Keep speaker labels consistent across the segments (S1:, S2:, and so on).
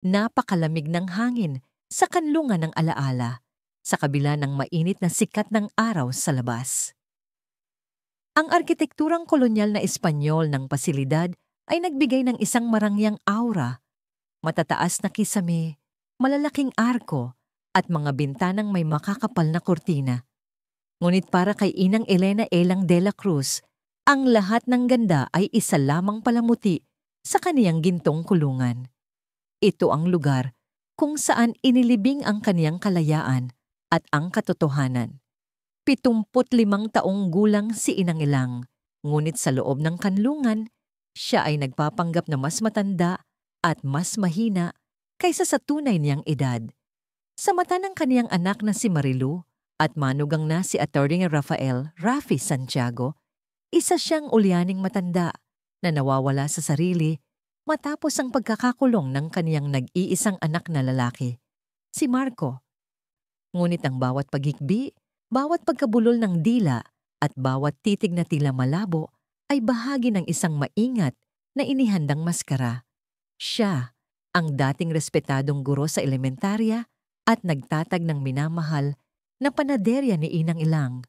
S1: Napakalamig ng hangin sa kanlungan ng alaala, sa kabila ng mainit na sikat ng araw sa labas. Ang arkitekturang kolonyal na Espanyol ng pasilidad ay nagbigay ng isang marangyang aura, matataas na kisame, malalaking arko, at mga bintanang may makakapal na kurtina. Ngunit para kay Inang Elena Elang de la Cruz, ang lahat ng ganda ay isa lamang palamuti sa kaniyang gintong kulungan. Ito ang lugar kung saan inilibing ang kaniyang kalayaan at ang katotohanan. 75 taong gulang si Inang Elang, ngunit sa loob ng kanlungan, siya ay nagpapanggap na mas matanda at mas mahina kaysa sa tunay niyang edad. Sa mata ng kaniyang anak na si Marilu at manugang na si Atty. Rafael Rafi Santiago, isa siyang ulyaning matanda na nawawala sa sarili matapos ang pagkakakulong ng kaniyang nag-iisang anak na lalaki, si Marco. Ngunit ang bawat paghikbi, bawat pagkabulol ng dila at bawat titig na tila malabo ay bahagi ng isang maingat na inihandang maskara. Siya, ang dating respetadong guro sa elementarya at nagtatag ng minamahal na panaderya ni Inang Elang,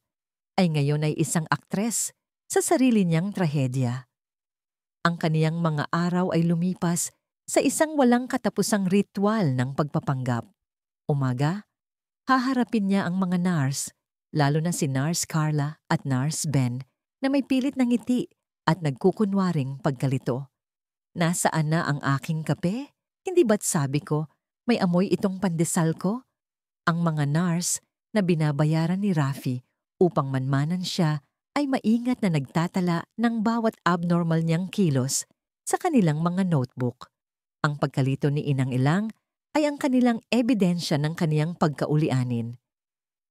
S1: ay ngayon ay isang aktres sa sarili niyang trahedya. Ang kaniyang mga araw ay lumipas sa isang walang katapusang ritual ng pagpapanggap. Umaga, haharapin niya ang mga nurse, lalo na si Nurse Carla at Nurse Ben, na may pilit ng ngiti at nagkukunwaring pagkalito. Nasaan na ang aking kape? Hindi ba't sabi ko, may amoy itong pandesal ko? Ang mga nurse na binabayaran ni Rafi upang manmanan siya ay maingat na nagtatala ng bawat abnormal niyang kilos sa kanilang mga notebook. Ang pagkalito ni Inang Elang ay ang kanilang ebidensya ng kaniyang pagkaulianin.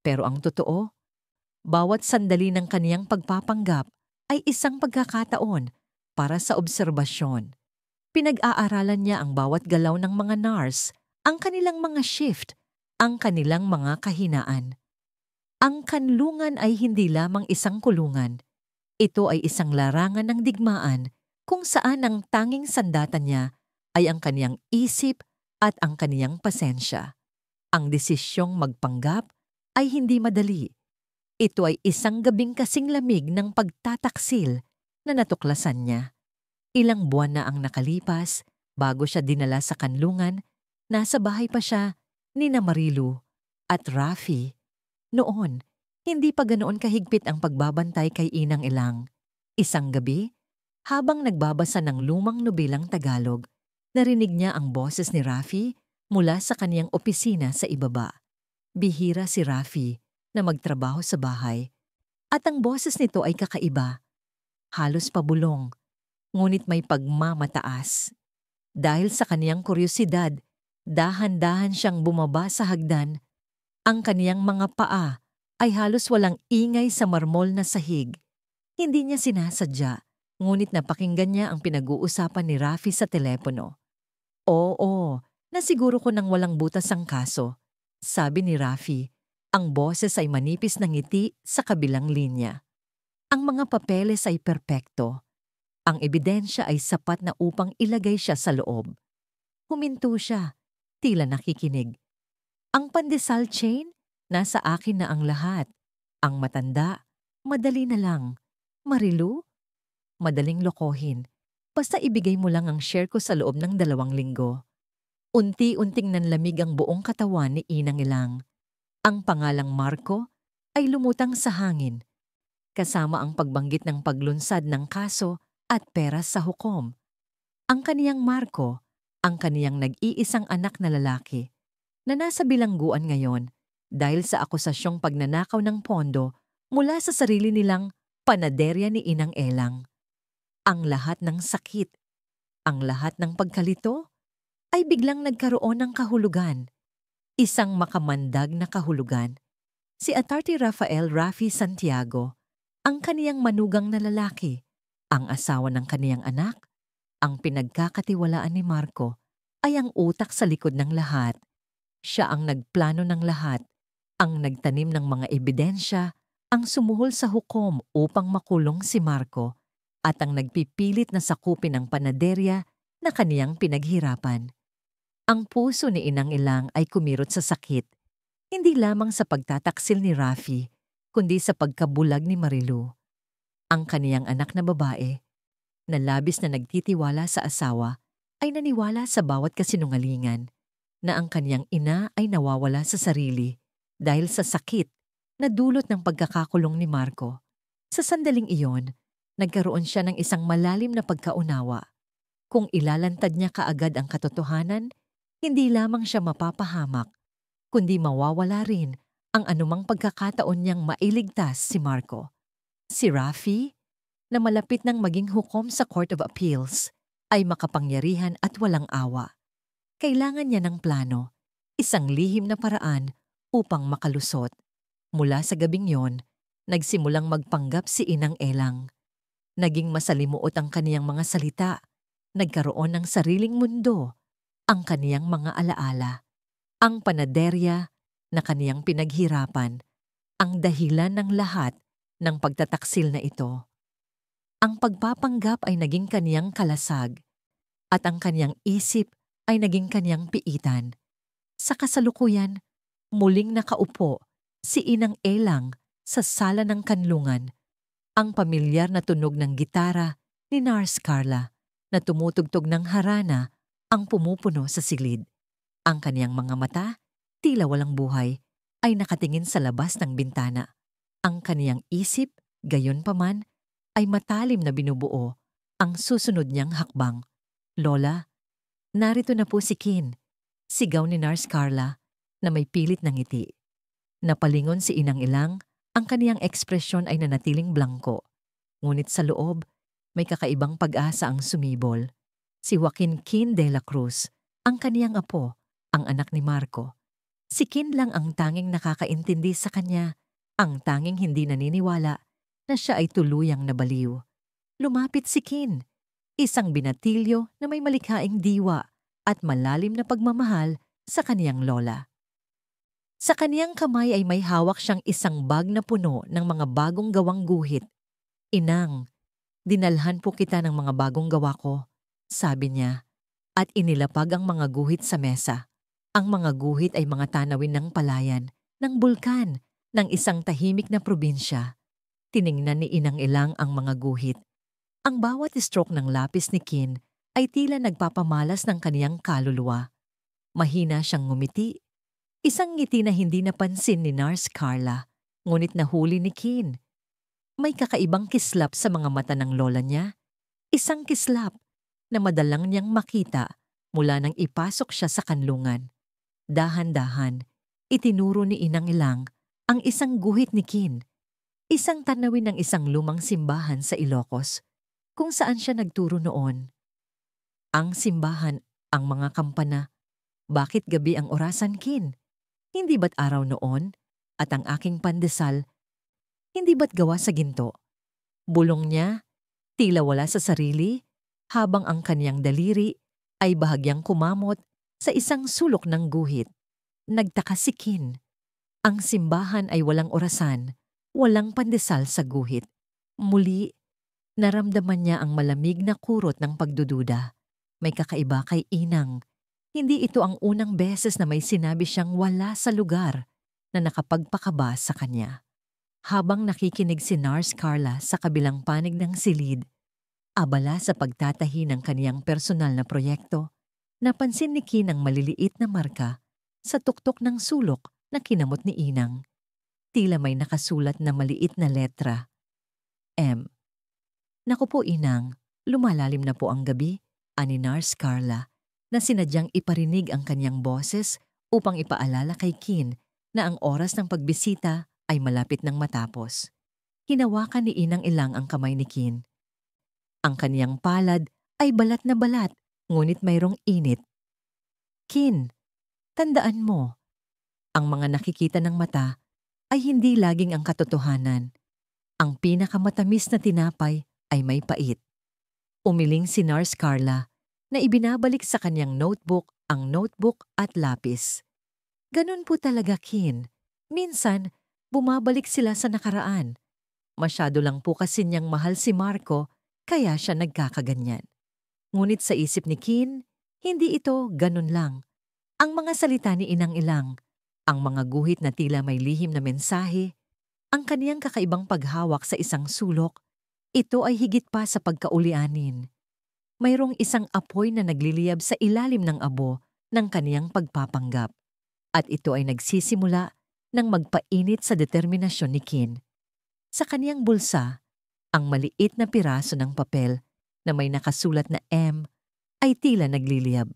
S1: Pero ang totoo, bawat sandali ng kaniyang pagpapanggap ay isang pagkakataon para sa obserbasyon. Pinag-aaralan niya ang bawat galaw ng mga nurse, ang kanilang mga shift, ang kanilang mga kahinaan. Ang kanlungan ay hindi lamang isang kulungan. Ito ay isang larangan ng digmaan kung saan ang tanging sandata niya ay ang kaniyang isip at ang kaniyang pasensya. Ang desisyong magpanggap ay hindi madali. Ito ay isang gabing kasing lamig ng pagtataksil na natuklasan niya. Ilang buwan na ang nakalipas bago siya dinala sa kanlungan, nasa bahay pa siya ni Marilu at Rafi. Noon, hindi pa ganoon kahigpit ang pagbabantay kay Inang Elang. Isang gabi, habang nagbabasa ng lumang nobelang Tagalog, narinig niya ang boses ni Rafi mula sa kaniyang opisina sa ibaba. Bihira si Rafi na magtrabaho sa bahay, at ang boses nito ay kakaiba. Halos pabulong, ngunit may pagmamataas. Dahil sa kaniyang kuryosidad, dahan-dahan siyang bumaba sa hagdan. Ang kaniyang mga paa ay halos walang ingay sa marmol na sahig. Hindi niya sinasadya, ngunit napakinggan niya ang pinag-uusapan ni Rafi sa telepono. Oo, nasiguro ko nang walang butas ang kaso, sabi ni Rafi. Ang boses ay manipis ng ngiti sa kabilang linya. Ang mga papeles ay perpekto. Ang ebidensya ay sapat na upang ilagay siya sa loob. Huminto siya, tila nakikinig. Ang pandesal chain, nasa akin na ang lahat. Ang matanda, madali na lang. Marilu? Madaling lokohin. Basta ibigay mo lang ang share ko sa loob ng 2 linggo. Unti-unting nanlamig ang buong katawan ni Inang Elang. Ang pangalang Marco ay lumutang sa hangin, kasama ang pagbanggit ng paglunsad ng kaso at pera sa hukom. Ang kaniyang Marco, ang kaniyang nag-iisang anak na lalaki, na nasa bilangguan ngayon dahil sa akusasyong pagnanakaw ng pondo mula sa sarili nilang panaderya ni Inang Elang. Ang lahat ng sakit, ang lahat ng pagkalito, ay biglang nagkaroon ng kahulugan. Isang makamandag na kahulugan. Si Atty. Rafael Rafi Santiago, ang kaniyang manugang na lalaki, ang asawa ng kaniyang anak, ang pinagkakatiwalaan ni Marco, ay ang utak sa likod ng lahat. Siya ang nagplano ng lahat, ang nagtanim ng mga ebidensya, ang sumuhol sa hukom upang makulong si Marco, at ang nagpipilit na sakupin ang panaderya na kaniyang pinaghirapan. Ang puso ni Inang Ilang ay kumirot sa sakit, hindi lamang sa pagtataksil ni Rafi, kundi sa pagkabulag ni Marilu. Ang kaniyang anak na babae, na labis na nagtitiwala sa asawa, ay naniwala sa bawat kasinungalingan na ang kaniyang ina ay nawawala sa sarili dahil sa sakit na dulot ng pagkakakulong ni Marco. Sa sandaling iyon, nagkaroon siya ng isang malalim na pagkaunawa. Kung ilalantad niya kaagad ang katotohanan, hindi lamang siya mapapahamak, kundi mawawala rin ang anumang pagkakataon niyang mailigtas si Marco. Si Rafi, na malapit ng maging hukom sa Court of Appeals, ay makapangyarihan at walang awa. Kailangan niya ng plano, isang lihim na paraan upang makalusot. Mula sa gabing yon, nagsimulang magpanggap si Inang Elang. Naging masalimuot ang kaniyang mga salita, nagkaroon ng sariling mundo, ang kaniyang mga alaala. Ang panaderya na kaniyang pinaghirapan, ang dahilan ng lahat ng pagtataksil na ito. Ang pagpapanggap ay naging kaniyang kalasag, at ang kaniyang isip ay naging kaniyang piitan. Sa kasalukuyan, muling nakaupo si Inang Elang sa sala ng kanlungan. Ang pamilyar na tunog ng gitara ni Nars Carla na tumutugtog ng harana ang pumupuno sa silid. Ang kaniyang mga mata, tila walang buhay, ay nakatingin sa labas ng bintana. Ang kaniyang isip, gayon paman, ay matalim na binubuo ang susunod niyang hakbang. Lola, narito na po si Kin, sigaw ni Nars Carla na may pilit ng ngiti. Napalingon si Inang Ilang, ang kaniyang ekspresyon ay nanatiling blangko. Ngunit sa loob, may kakaibang pag-asa ang sumibol. Si Joaquin Kin de la Cruz, ang kaniyang apo, ang anak ni Marco. Si Kin lang ang tanging nakakaintindi sa kanya, ang tanging hindi naniniwala na siya ay tuluyang nabaliw. Lumapit si Kin, isang binatilyo na may malikhaing diwa at malalim na pagmamahal sa kaniyang lola. Sa kaniyang kamay ay may hawak siyang isang bag na puno ng mga bagong gawang guhit. Inang, dinalhan po kita ng mga bagong gawa ko, sabi niya, at inilapag ang mga guhit sa mesa. Ang mga guhit ay mga tanawin ng palayan, ng bulkan, ng isang tahimik na probinsya. Tiningnan ni Inang Ilang ang mga guhit. Ang bawat stroke ng lapis ni Kin ay tila nagpapamalas ng kaniyang kaluluwa. Mahina siyang ngumiti. Isang ngiti na hindi napansin ni Nars Carla, ngunit nahuli ni Kin. May kakaibang kislap sa mga mata ng lola niya. Isang kislap na madalang niyang makita mula nang ipasok siya sa kanlungan. Dahan-dahan, itinuro ni Inang Ilang ang isang guhit ni Kin. Isang tanawin ng isang lumang simbahan sa Ilocos, kung saan siya nagturo noon. Ang simbahan, ang mga kampana. Bakit gabi ang orasan, Kin? Hindi ba't araw noon? At ang aking pandesal, hindi ba't gawa sa ginto? Bulong niya, tila wala sa sarili, habang ang kaniyang daliri ay bahagyang kumamot sa isang sulok ng guhit. Nagtaka si Kin. Ang simbahan ay walang orasan, walang pandesal sa guhit. Muli, naramdaman niya ang malamig na kurot ng pagdududa. May kakaiba kay Inang. Hindi ito ang unang beses na may sinabi siyang wala sa lugar na nakapagpakaba sa kanya. Habang nakikinig si Nars Carla sa kabilang panig ng silid, abala sa pagtatahi ng kaniyang personal na proyekto, napansin ni Kin ang maliliit na marka sa tuktok ng sulok na kinamot ni Inang. Tila may nakasulat na maliit na letra. M. Naku po, Inang, lumalalim na po ang gabi, ani Nars Carla, na sinadyang iparinig ang kanyang boses upang ipaalala kay Kin na ang oras ng pagbisita ay malapit nang matapos. Hinawakan ni Inang Ilang ang kamay ni Kin. Ang kaniyang palad ay balat na balat, ngunit mayroong init. Kin, tandaan mo, ang mga nakikita ng mata ay hindi laging ang katotohanan. Ang pinakamatamis na tinapay ay may pait. Umiling si Nars Carla na ibinabalik sa kanyang notebook ang notebook at lapis. Ganun po talaga, Kin. Minsan, bumabalik sila sa nakaraan. Masyado lang po kasi niyang mahal si Marco, kaya siya nagkakaganyan. Ngunit sa isip ni Kin, hindi ito ganun lang. Ang mga salita ni Inang Ilang, ang mga guhit na tila may lihim na mensahe, ang kaniyang kakaibang paghawak sa isang sulok, ito ay higit pa sa pagkaulianin. Mayroong isang apoy na nagliliyab sa ilalim ng abo ng kaniyang pagpapanggap. At ito ay nagsisimula ng magpainit sa determinasyon ni Kin. Sa kaniyang bulsa, ang maliit na piraso ng papel na may nakasulat na M ay tila nagliliyab.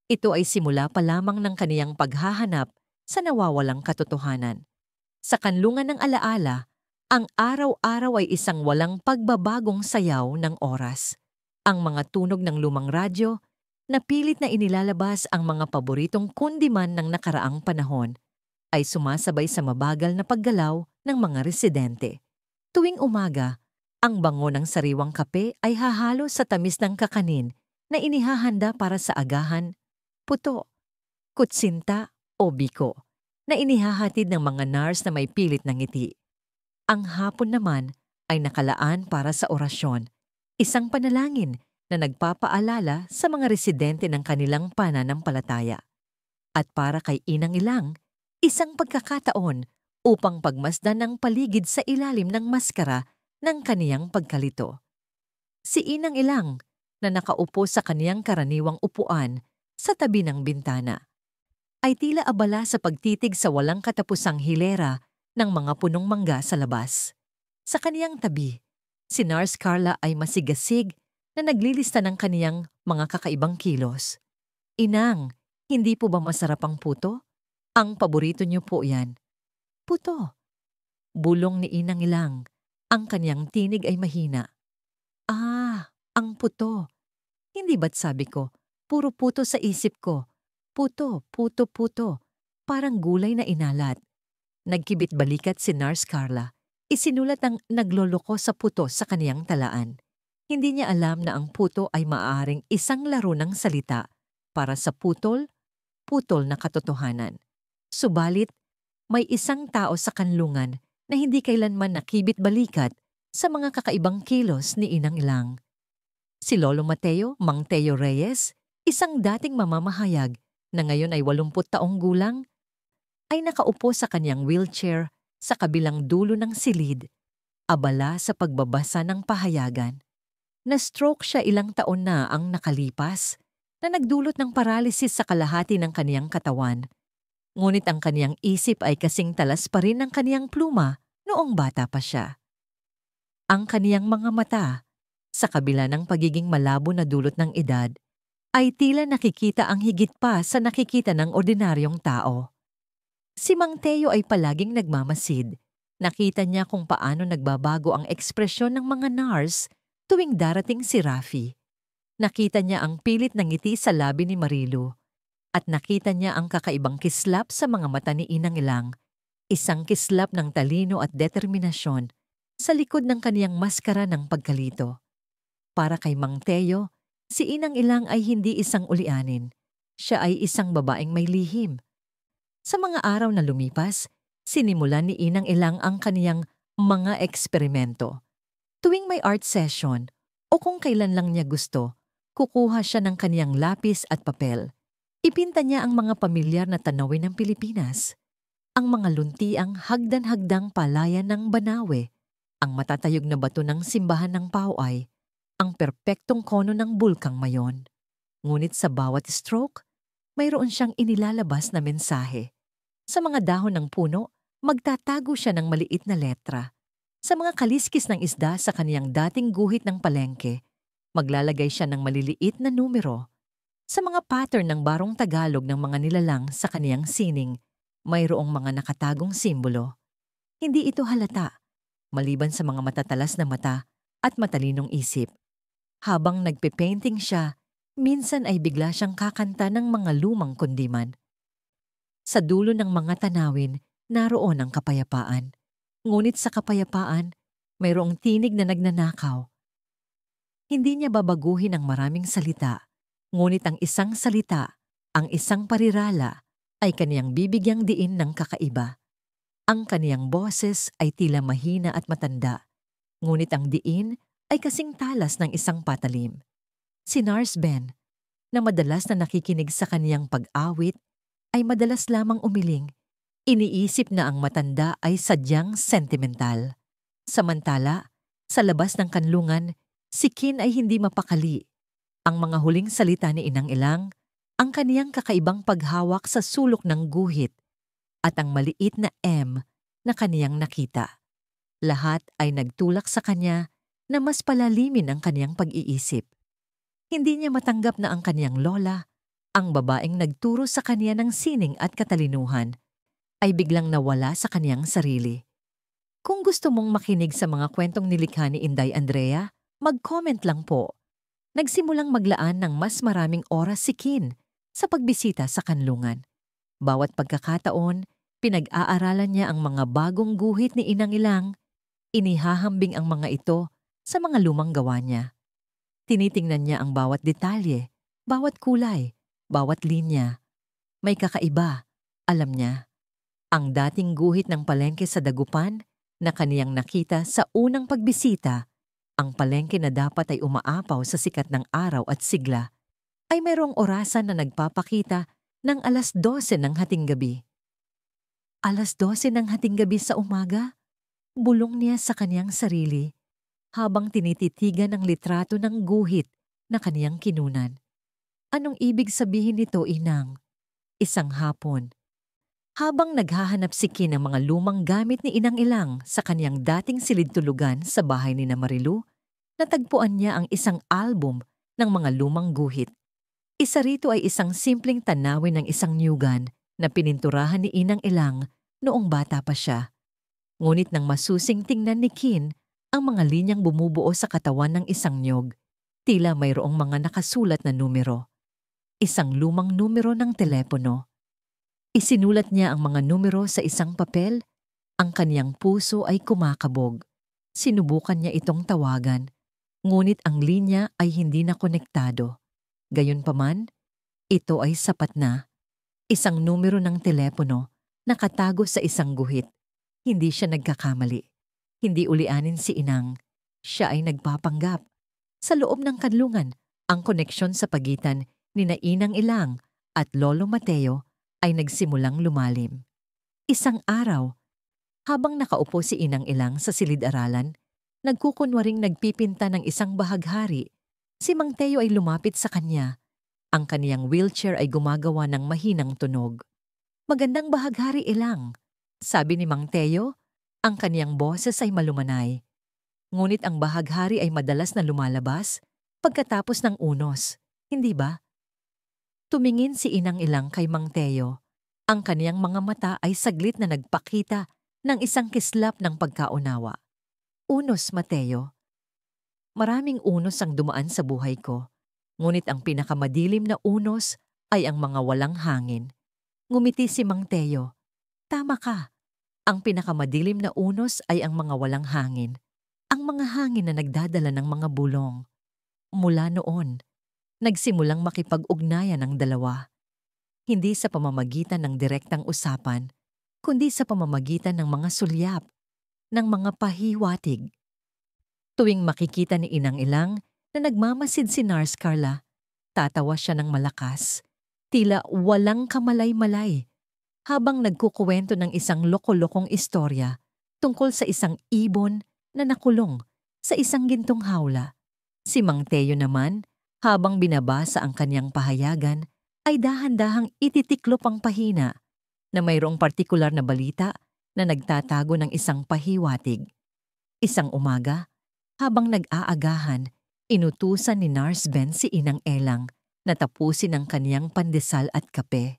S1: Ito ay simula pa lamang ng kaniyang paghahanap sa nawawalang katotohanan. Sa kanlungan ng alaala, ang araw-araw ay isang walang pagbabagong sayaw ng oras. Ang mga tunog ng lumang radyo na pilit na inilalabas ang mga paboritong kundiman ng nakaraang panahon ay sumasabay sa mabagal na paggalaw ng mga residente. Tuwing umaga, ang bango ng sariwang kape ay hahalo sa tamis ng kakanin na inihahanda para sa agahan, puto, kutsinta o biko na inihahatid ng mga nurse na may pilit na ngiti. Ang hapon naman ay nakalaan para sa orasyon, isang panalangin na nagpapaalala sa mga residente ng kanilang pananampalataya. At para kay Inang Ilang, isang pagkakataon upang pagmasdan ang paligid sa ilalim ng maskara ng kaniyang pagkalito. Si Inang Ilang na nakaupo sa kaniyang karaniwang upuan sa tabi ng bintana ay tila abala sa pagtitig sa walang katapusang hilera ng mga punong mangga sa labas. Sa kaniyang tabi, si Nurse Carla ay masigasig na naglilista ng kaniyang mga kakaibang kilos. Inang, hindi po ba masarap ang puto? Ang paborito niyo po yan. Puto. Bulong ni Inang Ilang. Ang kaniyang tinig ay mahina. Ah, ang puto. Hindi ba't sabi ko, puro puto sa isip ko. Puto, puto, puto. Parang gulay na inalat. Nagkibit balikat si Nurse Carla. Isinulat ang nagloloko sa puto sa kaniyang talaan. Hindi niya alam na ang puto ay maaaring isang laro ng salita para sa putol, putol na katotohanan. Subalit, may isang tao sa kanlungan na hindi kailanman nakibit balikat sa mga kakaibang kilos ni Inang Ilang. Si Lolo Mateo, Mang Teo Reyes, isang dating mamamahayag na ngayon ay 80 taong gulang, ay nakaupo sa kanyang wheelchair sa kabilang dulo ng silid, abala sa pagbabasa ng pahayagan. Na-stroke siya ilang taon na ang nakalipas na nagdulot ng paralysis sa kalahati ng kaniyang katawan. Ngunit ang kaniyang isip ay kasing talas pa rin ng kaniyang pluma noong bata pa siya. Ang kaniyang mga mata, sa kabila ng pagiging malabo na dulot ng edad, ay tila nakikita ang higit pa sa nakikita ng ordinaryong tao. Si Mang Teo ay palaging nagmamasid. Nakita niya kung paano nagbabago ang ekspresyon ng mga nurse tuwing darating si Rafi. Nakita niya ang pilit ng ngiti sa labi ni Marilu. At nakita niya ang kakaibang kislap sa mga mata ni Inang Ilang. Isang kislap ng talino at determinasyon sa likod ng kaniyang maskara ng pagkalito. Para kay Mang Teo, si Inang Ilang ay hindi isang ulianin. Siya ay isang babaeng may lihim. Sa mga araw na lumipas, sinimulan ni Inang Ilang ang kaniyang mga eksperimento. Tuwing may art session o kung kailan lang niya gusto, kukuha siya ng kaniyang lapis at papel. Ipinta niya ang mga pamilyar na tanawin ng Pilipinas, ang mga luntiang hagdan-hagdang palayan ng Banawe, ang matatayog na bato ng simbahan ng Pauay, ang perpektong kono ng Bulkang Mayon. Ngunit sa bawat stroke, mayroon siyang inilalabas na mensahe. Sa mga dahon ng puno, magtatago siya ng maliit na letra. Sa mga kaliskis ng isda sa kaniyang dating guhit ng palengke, maglalagay siya ng maliliit na numero. Sa mga pattern ng barong Tagalog ng mga nilalang sa kaniyang sining, mayroong mga nakatagong simbolo. Hindi ito halata, maliban sa mga matatalas na mata at matalinong isip. Habang nagpe-painting siya, minsan ay bigla siyang kakanta ng mga lumang kundiman. Sa dulo ng mga tanawin, naroon ang kapayapaan. Ngunit sa kapayapaan, mayroong tinig na nagnanakaw. Hindi niya babaguhin ang maraming salita, ngunit ang isang salita, ang isang parirala, ay kaniyang bibigyang diin ng kakaiba. Ang kaniyang boses ay tila mahina at matanda, ngunit ang diin ay kasing talas ng isang patalim. Si Nurse Ben, na madalas na nakikinig sa kaniyang pag-awit ay madalas lamang umiling. Iniisip na ang matanda ay sadyang sentimental. Samantala, sa labas ng kanlungan, si Kin ay hindi mapakali. Ang mga huling salita ni Inang Ilang, ang kaniyang kakaibang paghawak sa sulok ng guhit, at ang maliit na M na kaniyang nakita. Lahat ay nagtulak sa kanya na mas palalimin ang kaniyang pag-iisip. Hindi niya matanggap na ang kaniyang lola, ang babaeng nagturo sa kaniya ng sining at katalinuhan, ay biglang nawala sa kaniyang sarili. Kung gusto mong makinig sa mga kwentong nilikha ni Inday Andrea, mag-comment lang po. Nagsimulang maglaan ng mas maraming oras si Kin sa pagbisita sa kanlungan. Bawat pagkakataon, pinag-aaralan niya ang mga bagong guhit ni Inang Ilang. Inihahambing ang mga ito sa mga lumang gawa niya. Tinitingnan niya ang bawat detalye, bawat kulay, bawat linya. May kakaiba, alam niya. Ang dating guhit ng palengke sa Dagupan na kaniyang nakita sa unang pagbisita, ang palengke na dapat ay umaapaw sa sikat ng araw at sigla, ay mayroong orasan na nagpapakita ng 12:00 ng hating gabi. 12:00 ng hating gabi sa umaga? Bulong niya sa kaniyang sarili habang tinititigan ang litrato ng guhit na kaniyang kinunan. Anong ibig sabihin nito, Inang? Isang hapon, habang naghahanap si Kin ng mga lumang gamit ni Inang Ilang sa kaniyang dating silid-tulugan sa bahay ni na Marilu, natagpuan niya ang isang album ng mga lumang guhit. Isa rito ay isang simpleng tanawin ng isang nyugan na pininturahan ni Inang Ilang noong bata pa siya. Ngunit nang masusing tingnan ni Kin ang mga linyang bumubuo sa katawan ng isang nyog, tila mayroong mga nakasulat na numero. Isang lumang numero ng telepono. Isinulat niya ang mga numero sa isang papel. Ang kaniyang puso ay kumakabog. Sinubukan niya itong tawagan, ngunit ang linya ay hindi na konektado. Gayunpaman, ito ay sapat na. Isang numero ng telepono nakatago sa isang guhit. Hindi siya nagkakamali. Hindi ulianin si Inang. Siya ay nagpapanggap. Sa loob ng kanlungan, ang koneksyon sa pagitan ni na Inang Ilang at Lolo Mateo ay nagsimulang lumalim. Isang araw, habang nakaupo si Inang Ilang sa silid-aralan, nagkukunwaring nagpipinta ng isang bahaghari, si Mang Teo ay lumapit sa kanya. Ang kaniyang wheelchair ay gumagawa ng mahinang tunog. "Magandang bahaghari, Ilang," sabi ni Mang Teo. Ang kaniyang boses ay malumanay. Ngunit ang bahaghari ay madalas na lumalabas pagkatapos ng unos, hindi ba? Tumingin si Inang Ilang kay Mang Teo. Ang kaniyang mga mata ay saglit na nagpakita ng isang kislap ng pagkaunawa. "Unos, Mateo. Maraming unos ang dumaan sa buhay ko. Ngunit ang pinakamadilim na unos ay ang mga walang hangin." Ngumiti si Mang Teo. "Tama ka. Ang pinakamadilim na unos ay ang mga walang hangin. Ang mga hangin na nagdadala ng mga bulong." Mula noon, nagsimulang makipag-ugnayan ang dalawa. Hindi sa pamamagitan ng direktang usapan, kundi sa pamamagitan ng mga sulyap, ng mga pahiwatig. Tuwing makikita ni Inang Ilang na nagmamasid si Nars Carla, tatawa siya ng malakas, tila walang kamalay-malay, habang nagkukuwento ng isang loko-lokong istorya tungkol sa isang ibon na nakulong sa isang gintong hawla. Si Mang Teo naman, habang binabasa ang kanyang pahayagan, ay dahan-dahang ititiklop ang pahina na mayroong partikular na balita na nagtatago ng isang pahiwatig. Isang umaga, habang nag-aagahan, inutusan ni Nars Ben si Inang Elang na tapusin ang kaniyang pandesal at kape.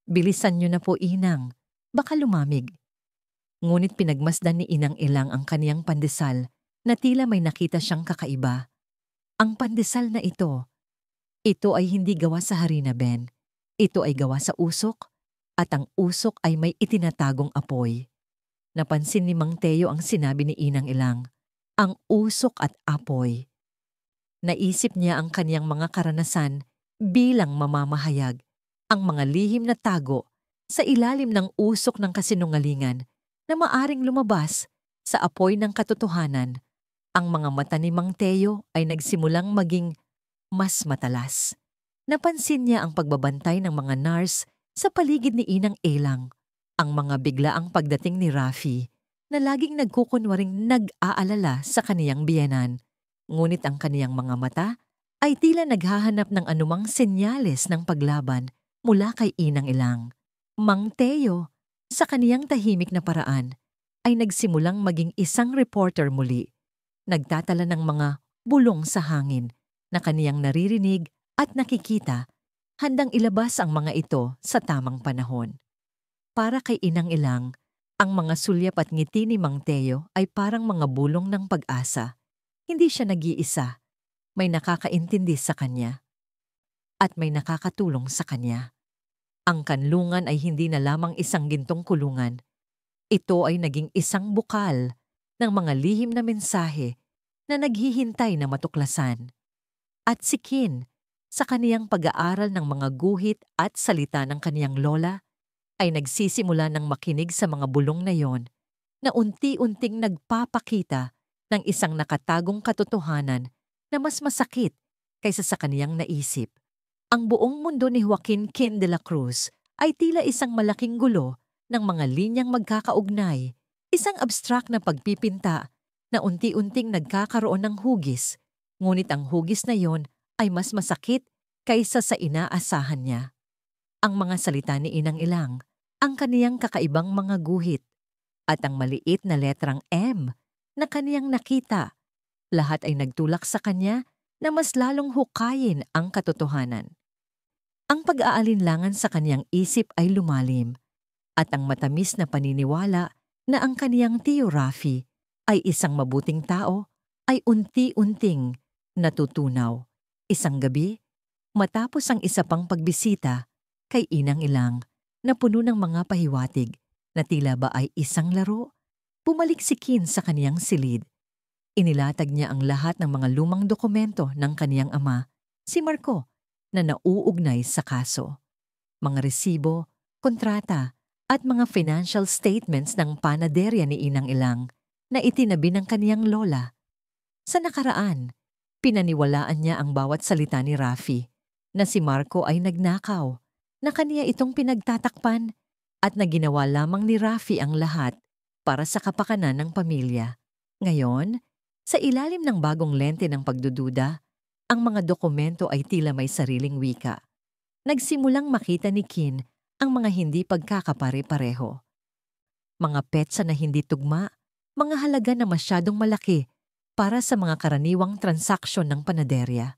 S1: "Bilisan niyo na po, Inang. Baka lumamig." Ngunit pinagmasdan ni Inang Ilang ang kaniyang pandesal na tila may nakita siyang kakaiba. Ang pandesal na ito ay hindi gawa sa harina, Ben. Ito ay gawa sa usok, at ang usok ay may itinatagong apoy. Napansin ni Mang Teo ang sinabi ni Inang Ilang, ang usok at apoy. Naisip niya ang kaniyang mga karanasan bilang mamamahayag, ang mga lihim na tago sa ilalim ng usok ng kasinungalingan na maaring lumabas sa apoy ng katotohanan. Ang mga mata ni Mang Teo ay nagsimulang maging mas matalas. Napansin niya ang pagbabantay ng mga nurse sa paligid ni Inang Elang, ang mga biglaang pagdating ni Rafi na laging nagkukunwaring nag-aalala sa kaniyang biyenan. Ngunit ang kaniyang mga mata ay tila naghahanap ng anumang senyales ng paglaban mula kay Inang Elang. Mang Teo, sa kaniyang tahimik na paraan, ay nagsimulang maging isang reporter muli, nagtatala ng mga bulong sa hangin na kaniyang naririnig at nakikita, handang ilabas ang mga ito sa tamang panahon. Para kay Inang Elang, ang mga sulyap at ngiti ni Mang Teo ay parang mga bulong ng pag-asa. Hindi siya nag-iisa. May nakakaintindi sa kanya. At may nakakatulong sa kanya. Ang kanlungan ay hindi na lamang isang gintong kulungan. Ito ay naging isang bukal ng mga lihim na mensahe na naghihintay na matuklasan. At si Kin, sa kaniyang pag-aaral ng mga guhit at salita ng kaniyang lola, ay nagsisimula ng makinig sa mga bulong na yon na unti-unting nagpapakita ng isang nakatagong katotohanan na mas masakit kaysa sa kaniyang naisip. Ang buong mundo ni Joaquin Kin de la Cruz ay tila isang malaking gulo ng mga linyang magkakaugnay, isang abstract na pagpipinta na unti-unting nagkakaroon ng hugis, ngunit ang hugis na yon ay mas masakit kaysa sa inaasahan niya. Ang mga salita ni Inang Elang, ang kaniyang kakaibang mga guhit, at ang maliit na letrang M na kaniyang nakita, lahat ay nagtulak sa kanya na mas lalong hukayin ang katotohanan. Ang pag-aalinlangan sa kaniyang isip ay lumalim, at ang matamis na paniniwala na ang kaniyang tiyo Rafi ay isang mabuting tao ay unti-unting natutunaw. Isang gabi, matapos ang isa pang pagbisita kay Inang Elang na puno ng mga pahiwatig na tila ba ay isang laro, bumalik si Kin sa kaniyang silid. Inilatag niya ang lahat ng mga lumang dokumento ng kaniyang ama, si Marco, na nauugnay sa kaso. Mga resibo, kontrata, at mga financial statements ng panaderya ni Inang Elang na itinabi ng kaniyang lola. Sa nakaraan, pinaniwalaan niya ang bawat salita ni Rafi na si Marco ay nagnakaw, na kaniya itong pinagtatakpan at na ginawa lamang ni Rafi ang lahat para sa kapakanan ng pamilya. Ngayon, sa ilalim ng bagong lente ng pagdududa, ang mga dokumento ay tila may sariling wika. Nagsimulang makita ni Kin ang mga hindi pagkakapare-pareho. Mga petsa na hindi tugma, mga halaga na masyadong malaki para sa mga karaniwang transaksyon ng panaderya.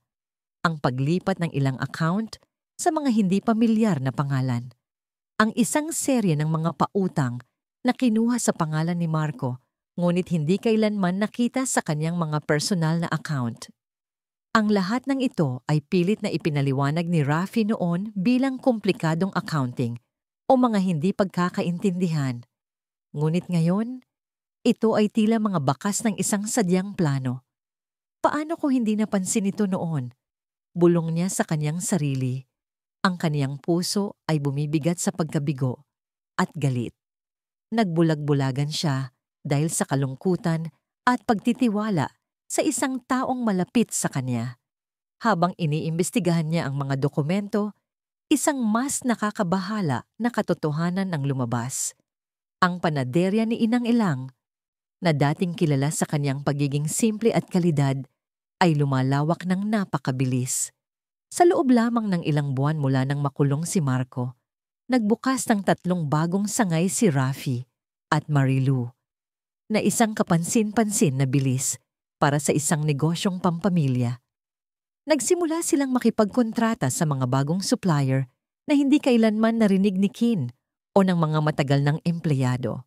S1: Ang paglipat ng ilang account sa mga hindi pamilyar na pangalan. Ang isang serye ng mga pautang na kinuha sa pangalan ni Marco, ngunit hindi kailanman nakita sa kanyang mga personal na account. Ang lahat ng ito ay pilit na ipinaliwanag ni Rafi noon bilang komplikadong accounting o mga hindi pagkakaintindihan. Ngunit ngayon, ito ay tila mga bakas ng isang sadyang plano. Paano ko hindi napansin ito noon? Bulong niya sa kanyang sarili. Ang kaniyang puso ay bumibigat sa pagkabigo at galit. Nagbulag-bulagan siya dahil sa kalungkutan at pagtitiwala sa isang taong malapit sa kanya. Habang iniimbestigahan niya ang mga dokumento, isang mas nakakabahala na katotohanan ang lumabas. Ang panaderya ni Inang Elang, na dating kilala sa kanyang pagiging simple at kalidad, ay lumalawak ng napakabilis. Sa loob lamang ng ilang buwan mula nang makulong si Marco, nagbukas ng 3 bagong sangay si Rafi at Marilu, na isang kapansin-pansin na bilis para sa isang negosyong pampamilya. Nagsimula silang makipagkontrata sa mga bagong supplier na hindi kailanman narinig ni Kin o ng mga matagal ng empleyado.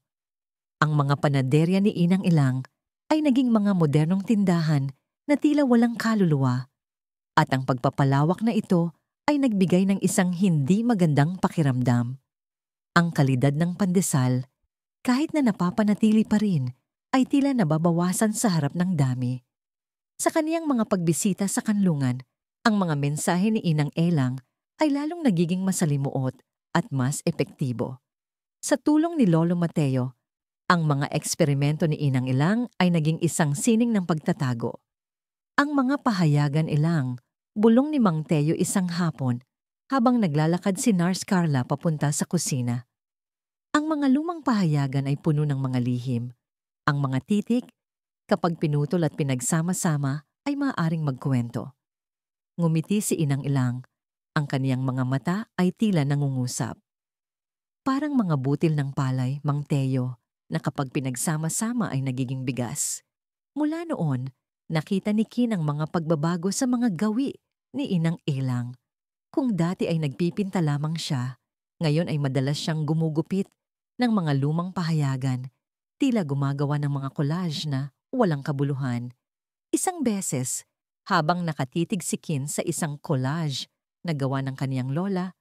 S1: Ang mga panaderya ni Inang Elang ay naging mga modernong tindahan na tila walang kaluluwa, at ang pagpapalawak na ito ay nagbigay ng isang hindi magandang pakiramdam. Ang kalidad ng pandesal, kahit na napapanatili pa rin, ay tila nababawasan sa harap ng dami. Sa kaniyang mga pagbisita sa kanlungan, ang mga mensahe ni Inang Elang ay lalong nagiging masalimuot at mas epektibo. Sa tulong ni Lolo Mateo, ang mga eksperimento ni Inang Elang ay naging isang sining ng pagtatago. Ang mga pahayagan Elang Bulong ni Mang Teo isang hapon habang naglalakad si Nars Carla papunta sa kusina. Ang mga lumang pahayagan ay puno ng mga lihim. Ang mga titik, kapag pinutol at pinagsama-sama, ay maaaring magkuwento. Ngumiti si Inang Ilang. Ang kaniyang mga mata ay tila nangungusap. Parang mga butil ng palay, Mang Teo, na kapag pinagsama-sama ay nagiging bigas. Mula noon, nakita ni Kin ang mga pagbabago sa mga gawi ni Inang Ilang. Kung dati ay nagpipinta lamang siya, ngayon ay madalas siyang gumugupit ng mga lumang pahayagan, tila gumagawa ng mga collage na walang kabuluhan. Isang beses, habang nakatitig si Kin sa isang collage na gawa ng kaniyang lola,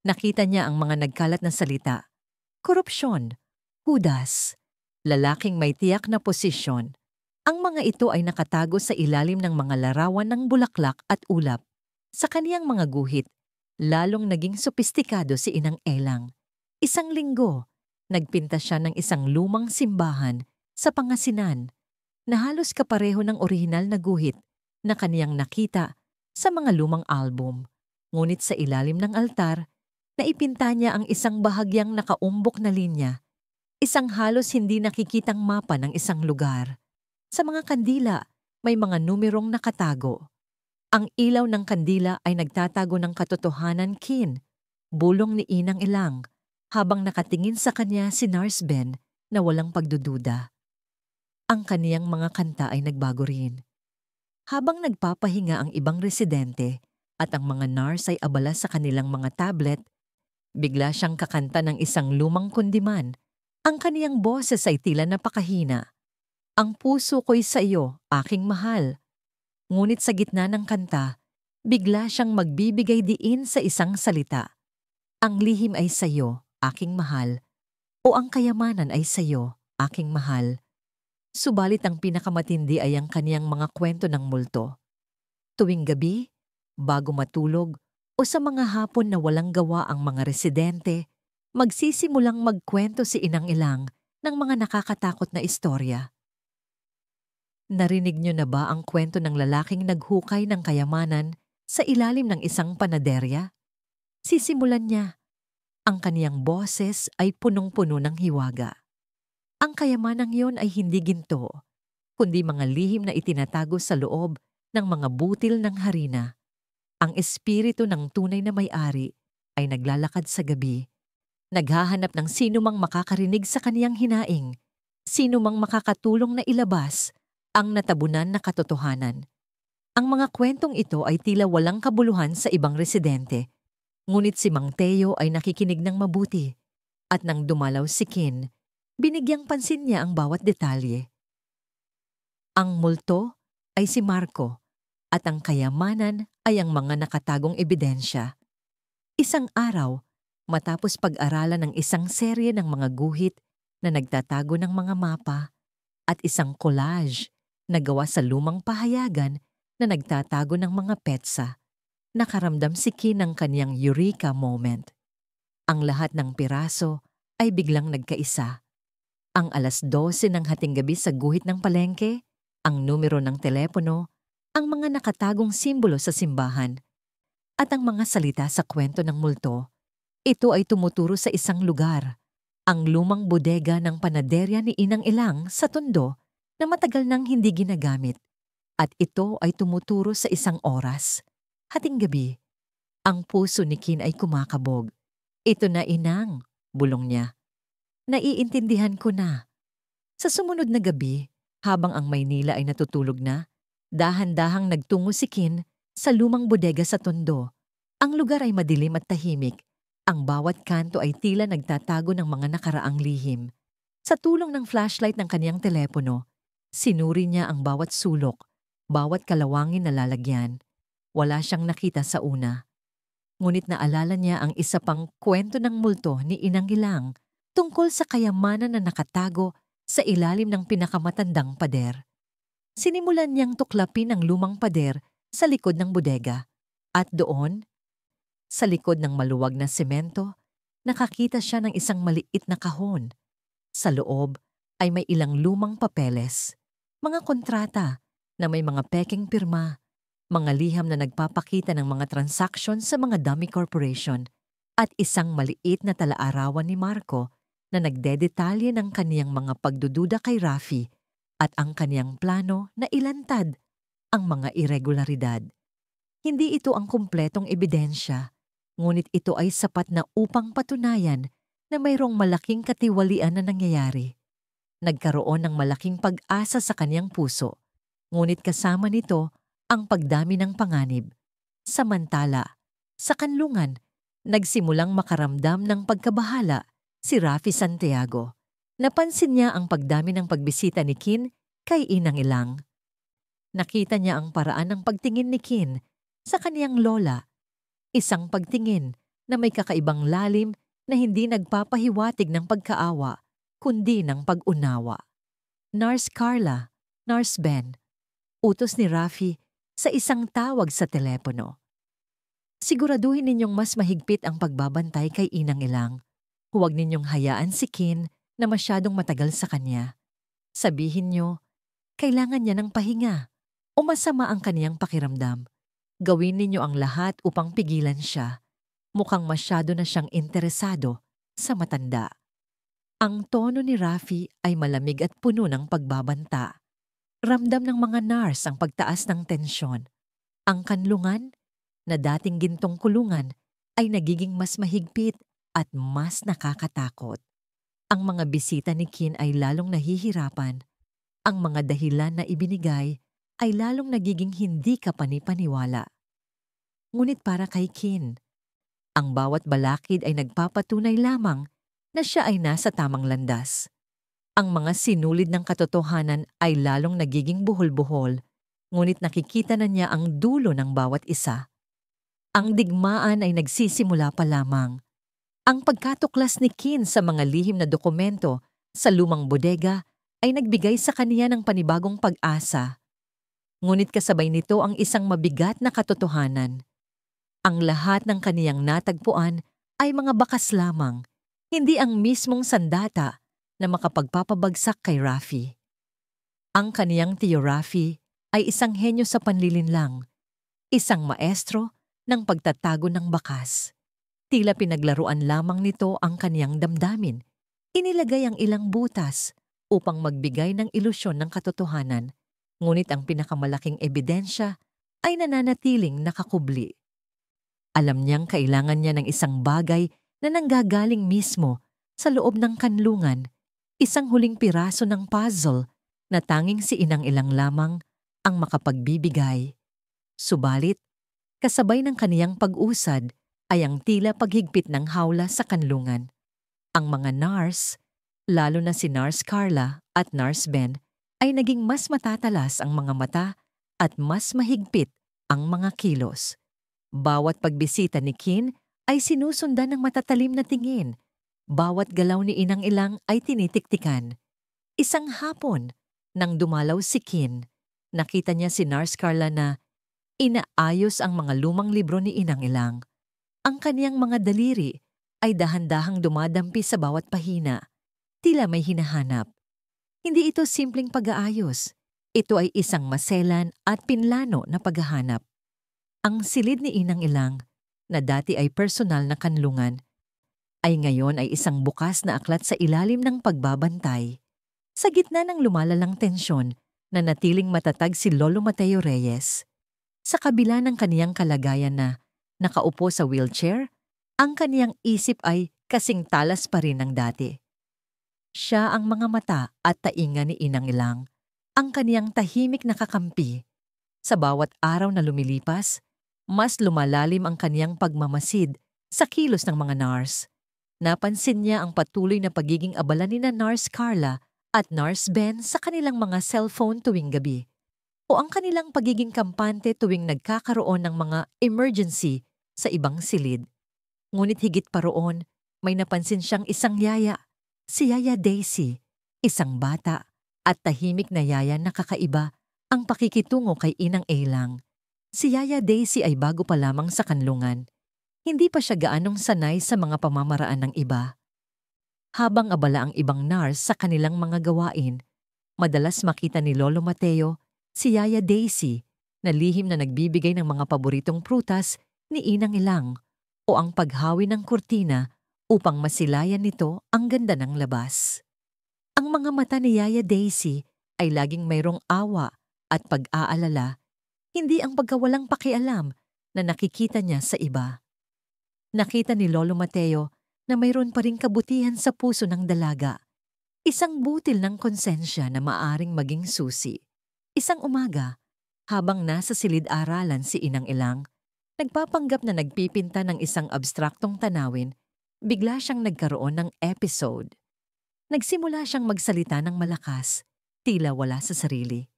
S1: nakita niya ang mga nagkalat na salita. Korupsyon, hudas, lalaking may tiyak na posisyon. Ang mga ito ay nakatago sa ilalim ng mga larawan ng bulaklak at ulap. Sa kaniyang mga guhit, lalong naging sopistikado si Inang Elang. Isang linggo, nagpinta siya ng isang lumang simbahan sa Pangasinan na halos kapareho ng orihinal na guhit na kaniyang nakita sa mga lumang album. Ngunit sa ilalim ng altar, naipinta niya ang isang bahagyang nakaumbok na linya, isang halos hindi nakikitang mapa ng isang lugar. Sa mga kandila, may mga numerong nakatago. Ang ilaw ng kandila ay nagtatago ng katotohanan, Kin, bulong ni Inang Ilang, habang nakatingin sa kanya si Nars Ben na walang pagdududa. Ang kaniyang mga kanta ay nagbago rin. Habang nagpapahinga ang ibang residente at ang mga nurse ay abala sa kanilang mga tablet, bigla siyang kakanta ng isang lumang kundiman. Ang kaniyang boses ay tila napakahina. Ang puso ko'y sa iyo, aking mahal. Ngunit sa gitna ng kanta, bigla siyang magbibigay diin sa isang salita. Ang lihim ay sa iyo, aking mahal, o ang kayamanan ay sa iyo, aking mahal. Subalit ang pinakamatindi ay ang kaniyang mga kwento ng multo. Tuwing gabi, bago matulog, o sa mga hapon na walang gawa ang mga residente, magsisimulang magkwento si Inang Ilang ng mga nakakatakot na istorya. Narinig niyo na ba ang kwento ng lalaking naghukay ng kayamanan sa ilalim ng isang panaderya? Sisimulan niya. Ang kaniyang boses ay punong-puno ng hiwaga. Ang kayamanang yon ay hindi ginto, kundi mga lihim na itinatago sa loob ng mga butil ng harina. Ang espiritu ng tunay na may-ari ay naglalakad sa gabi, naghahanap ng sino mang makakarinig sa kaniyang hinaing, sino mang makakatulong na ilabas ang natabunan na katotohanan. Ang mga kwentong ito ay tila walang kabuluhan sa ibang residente, ngunit si Mang Teo ay nakikinig ng mabuti, at nang dumalaw si Kin, binigyang pansin niya ang bawat detalye. Ang multo ay si Marco, at ang kayamanan ay ang mga nakatagong ebidensya. Isang araw, matapos pag-aralan ng isang serye ng mga guhit na nagtatago ng mga mapa at isang collage na gawa sa lumang pahayagan na nagtatago ng mga petsa, nakaramdam si Kin ng kaniyang eureka moment. Ang lahat ng piraso ay biglang nagkaisa. Ang 12:00 ng hating gabi sa guhit ng palengke, ang numero ng telepono, ang mga nakatagong simbolo sa simbahan, at ang mga salita sa kwento ng multo. Ito ay tumuturo sa isang lugar, ang lumang bodega ng panaderya ni Inang Ilang sa Tondo na matagal nang hindi ginagamit. At ito ay tumuturo sa isang oras, hating gabi. Ang puso ni Kin ay kumakabog. Ito na, Inang, bulong niya. Naiintindihan ko na. Sa sumunod na gabi, habang ang Maynila ay natutulog na, dahan-dahang nagtungo si Kin sa lumang bodega sa Tondo. Ang lugar ay madilim at tahimik. Ang bawat kanto ay tila nagtatago ng mga nakaraang lihim. Sa tulong ng flashlight ng kaniyang telepono, sinuri niya ang bawat sulok, bawat kalawangin na lalagyan. Wala siyang nakita sa una. Ngunit naalala niya ang isa pang kwento ng multo ni Inang Ilang tungkol sa kayamanan na nakatago sa ilalim ng pinakamatandang pader. Sinimulan niyang tuklapin ang lumang pader sa likod ng bodega. At doon, sa likod ng maluwag na semento, nakakita siya ng isang maliit na kahon. Sa loob ay may ilang lumang papeles, mga kontrata na may mga pekeng pirma, mga liham na nagpapakita ng mga transaksyon sa mga dummy corporation, at isang maliit na talaarawan ni Marco na nagdedetalye ng kaniyang mga pagdududa kay Rafi at ang kaniyang plano na ilantad ang mga irregularidad. Hindi ito ang kumpletong ebidensya, ngunit ito ay sapat na upang patunayan na mayroong malaking katiwalian na nangyayari. Nagkaroon ng malaking pag-asa sa kaniyang puso, ngunit kasama nito ang pagdami ng panganib. Samantala, sa kanlungan, nagsimulang makaramdam ng pagkabahala si Rafi Santiago. Napansin niya ang pagdami ng pagbisita ni Kin kay Inang Ilang. Nakita niya ang paraan ng pagtingin ni Kin sa kaniyang lola, isang pagtingin na may kakaibang lalim na hindi nagpapahiwatig ng pagkaawa, kundi ng pag-unawa. Nurse Carla, Nurse Ben, utos ni Rafi sa isang tawag sa telepono. Siguraduhin ninyong mas mahigpit ang pagbabantay kay Inang Ilang. Huwag ninyong hayaan si Kin na masyadong matagal sa kanya. Sabihin niyo, kailangan niya ng pahinga o masama ang kaniyang pakiramdam. Gawin ninyo ang lahat upang pigilan siya. Mukhang masyado na siyang interesado sa matanda. Ang tono ni Rafi ay malamig at puno ng pagbabanta. Ramdam ng mga nurse ang pagtaas ng tensyon. Ang kanlungan, na dating gintong kulungan, ay nagiging mas mahigpit at mas nakakatakot. Ang mga bisita ni Kin ay lalong nahihirapan. Ang mga dahilan na ibinigay ay lalong nagiging hindi kapani-paniwala. Ngunit para kay Kin, ang bawat balakid ay nagpapatunay lamang na siya ay nasa tamang landas. Ang mga sinulid ng katotohanan ay lalong nagiging buhol-buhol, ngunit nakikita na niya ang dulo ng bawat isa. Ang digmaan ay nagsisimula pa lamang. Ang pagkatuklas ni Kin sa mga lihim na dokumento sa lumang bodega ay nagbigay sa kaniya ng panibagong pag-asa. Ngunit kasabay nito ang isang mabigat na katotohanan. Ang lahat ng kaniyang natagpuan ay mga bakas lamang, hindi ang mismong sandata na makapagpapabagsak kay Rafi. Ang kaniyang tiyo Rafi ay isang henyo sa panlilinlang, isang maestro ng pagtatago ng bakas. Tila pinaglaruan lamang nito ang kaniyang damdamin. Inilagay ang ilang butas upang magbigay ng ilusyon ng katotohanan, ngunit ang pinakamalaking ebidensya ay nananatiling nakakubli. Alam niyang kailangan niya ng isang bagay na nanggagaling mismo sa loob ng kanlungan, isang huling piraso ng puzzle na tanging si Inang Ilang lamang ang makapagbibigay. Subalit, kasabay ng kaniyang pag-usad ay ang tila paghigpit ng hawla sa kanlungan. Ang mga nurse, lalo na si Nurse Carla at Nurse Ben, ay naging mas matatalas ang mga mata at mas mahigpit ang mga kilos. Bawat pagbisita ni Kin ay sinusundan ng matatalim na tingin. Bawat galaw ni Inang Ilang ay tinitiktikan. Isang hapon, nang dumalaw si Kin, nakita niya si Nurse Carla na inaayos ang mga lumang libro ni Inang Ilang. Ang kaniyang mga daliri ay dahan-dahang dumadampi sa bawat pahina. Tila may hinahanap. Hindi ito simpleng pag-aayos. Ito ay isang maselan at pinlano na paghahanap. Ang silid ni Inang Ilang, na dati ay personal na kanlungan, ay ngayon ay isang bukas na aklat sa ilalim ng pagbabantay. Sa gitna ng lumalalang tensyon, natiling matatag si Lolo Mateo Reyes. Sa kabila ng kaniyang kalagayan na nakaupo sa wheelchair, ang kaniyang isip ay kasing talas pa rin ng dati. Siya ang mga mata at tainga ni Inang Ilang, ang kaniyang tahimik na kakampi. Sa bawat araw na lumilipas, mas lumalalim ang kaniyang pagmamasid sa kilos ng mga nurse. Napansin niya ang patuloy na pagiging abala ni Nurse Carla at Nurse Ben sa kanilang mga cellphone tuwing gabi, o ang kanilang pagiging kampante tuwing nagkakaroon ng mga emergency sa ibang silid. Ngunit higit pa roon, may napansin siyang isang yaya, si Yaya Daisy, isang bata at tahimik na yaya na kakaiba ang pakikitungo kay Inang Ilang. Si Yaya Daisy ay bago pa lamang sa kanlungan. Hindi pa siya gaanong sanay sa mga pamamaraan ng iba. Habang abala ang ibang nurse sa kanilang mga gawain, madalas makita ni Lolo Mateo si Yaya Daisy na lihim na nagbibigay ng mga paboritong prutas ni Inang Ilang o ang paghawi ng kurtina upang masilayan nito ang ganda ng labas. Ang mga mata ni Yaya Daisy ay laging mayroong awa at pag-aalala, hindi ang pagkawalang pakialam na nakikita niya sa iba. Nakita ni Lolo Mateo na mayroon pa ring kabutihan sa puso ng dalaga. Isang butil ng konsensya na maaring maging susi. Isang umaga, habang nasa silid-aralan si Inang Ilang, nagpapanggap na nagpipinta ng isang abstraktong tanawin, bigla siyang nagkaroon ng episode. Nagsimula siyang magsalita ng malakas, tila wala sa sarili.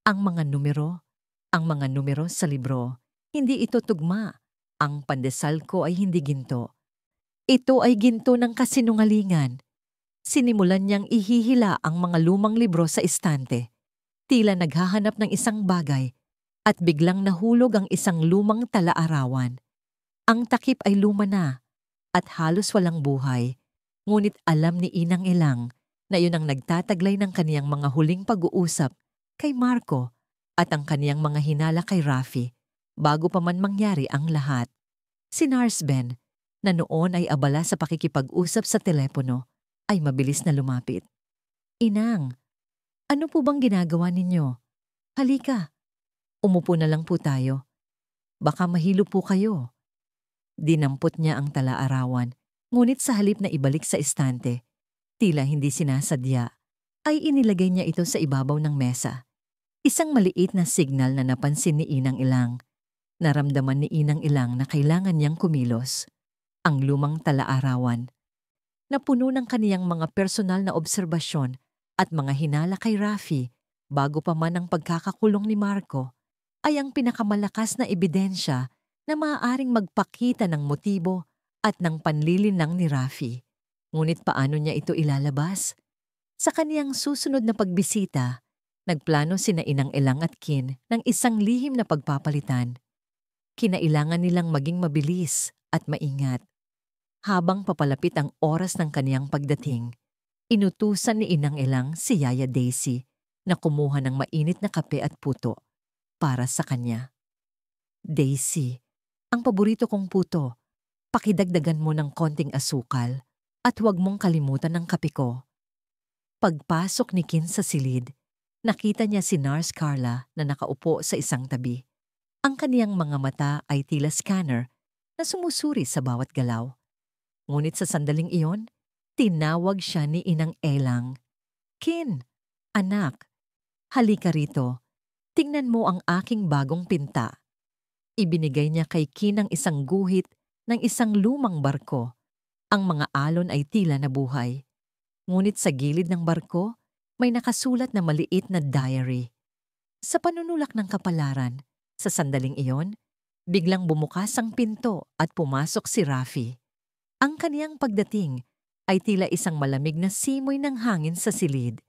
S1: Ang mga numero sa libro, hindi ito tugma. Ang pandesal ko ay hindi ginto. Ito ay ginto ng kasinungalingan. Sinimulan niyang ihihila ang mga lumang libro sa istante. Tila naghahanap ng isang bagay at biglang nahulog ang isang lumang talaarawan. Ang takip ay luma na at halos walang buhay. Ngunit alam ni Inang Ilang na yun ang nagtataglay ng kaniyang mga huling pag-uusap kay Marco at ang kaniyang mga hinala kay Rafi bago pa man mangyari ang lahat. Si Narsben, na noon ay abala sa pakikipag-usap sa telepono, ay mabilis na lumapit. Inang, ano po bang ginagawa ninyo? Halika, umupo na lang po tayo. Baka mahilo po kayo. Dinampot niya ang talaarawan. Ngunit sa halip na ibalik sa estante, tila hindi sinasadya, ay inilagay niya ito sa ibabaw ng mesa. Isang maliit na signal na napansin ni Inang Ilang. Naramdaman ni Inang Ilang na kailangan niyang kumilos. Ang lumang talaarawan, na puno ng kaniyang mga personal na obserbasyon at mga hinala kay Rafi bago pa man ang pagkakakulong ni Marco, ay ang pinakamalakas na ebidensya na maaaring magpakita ng motibo at ng panlilinlang ni Rafi. Ngunit paano niya ito ilalabas? Sa kaniyang susunod na pagbisita, nagplano sina Inang Ilang at Kin ng isang lihim na pagpapalitan. Kinailangan nilang maging mabilis at maingat. Habang papalapit ang oras ng kaniyang pagdating, inutusan ni Inang Ilang si Yaya Daisy na kumuha ng mainit na kape at puto para sa kanya. Daisy, ang paborito kong puto. Pakidagdagan mo ng konting asukal at huwag mong kalimutan ang kape ko. Pagpasok ni Kin sa silid, nakita niya si Nurse Carla na nakaupo sa isang tabi. Ang kaniyang mga mata ay tila scanner na sumusuri sa bawat galaw. Ngunit sa sandaling iyon, tinawag siya ni Inang Elang. Kin, anak, halika rito. Tingnan mo ang aking bagong pinta. Ibinigay niya kay Kin ang isang guhit ng isang lumang barko. Ang mga alon ay tila nabuhay. Ngunit sa gilid ng barko, may nakasulat na maliit na diary. Sa panunulak ng kapalaran, sa sandaling iyon, biglang bumukas ang pinto at pumasok si Rafi. Ang kaniyang pagdating ay tila isang malamig na simoy ng hangin sa silid.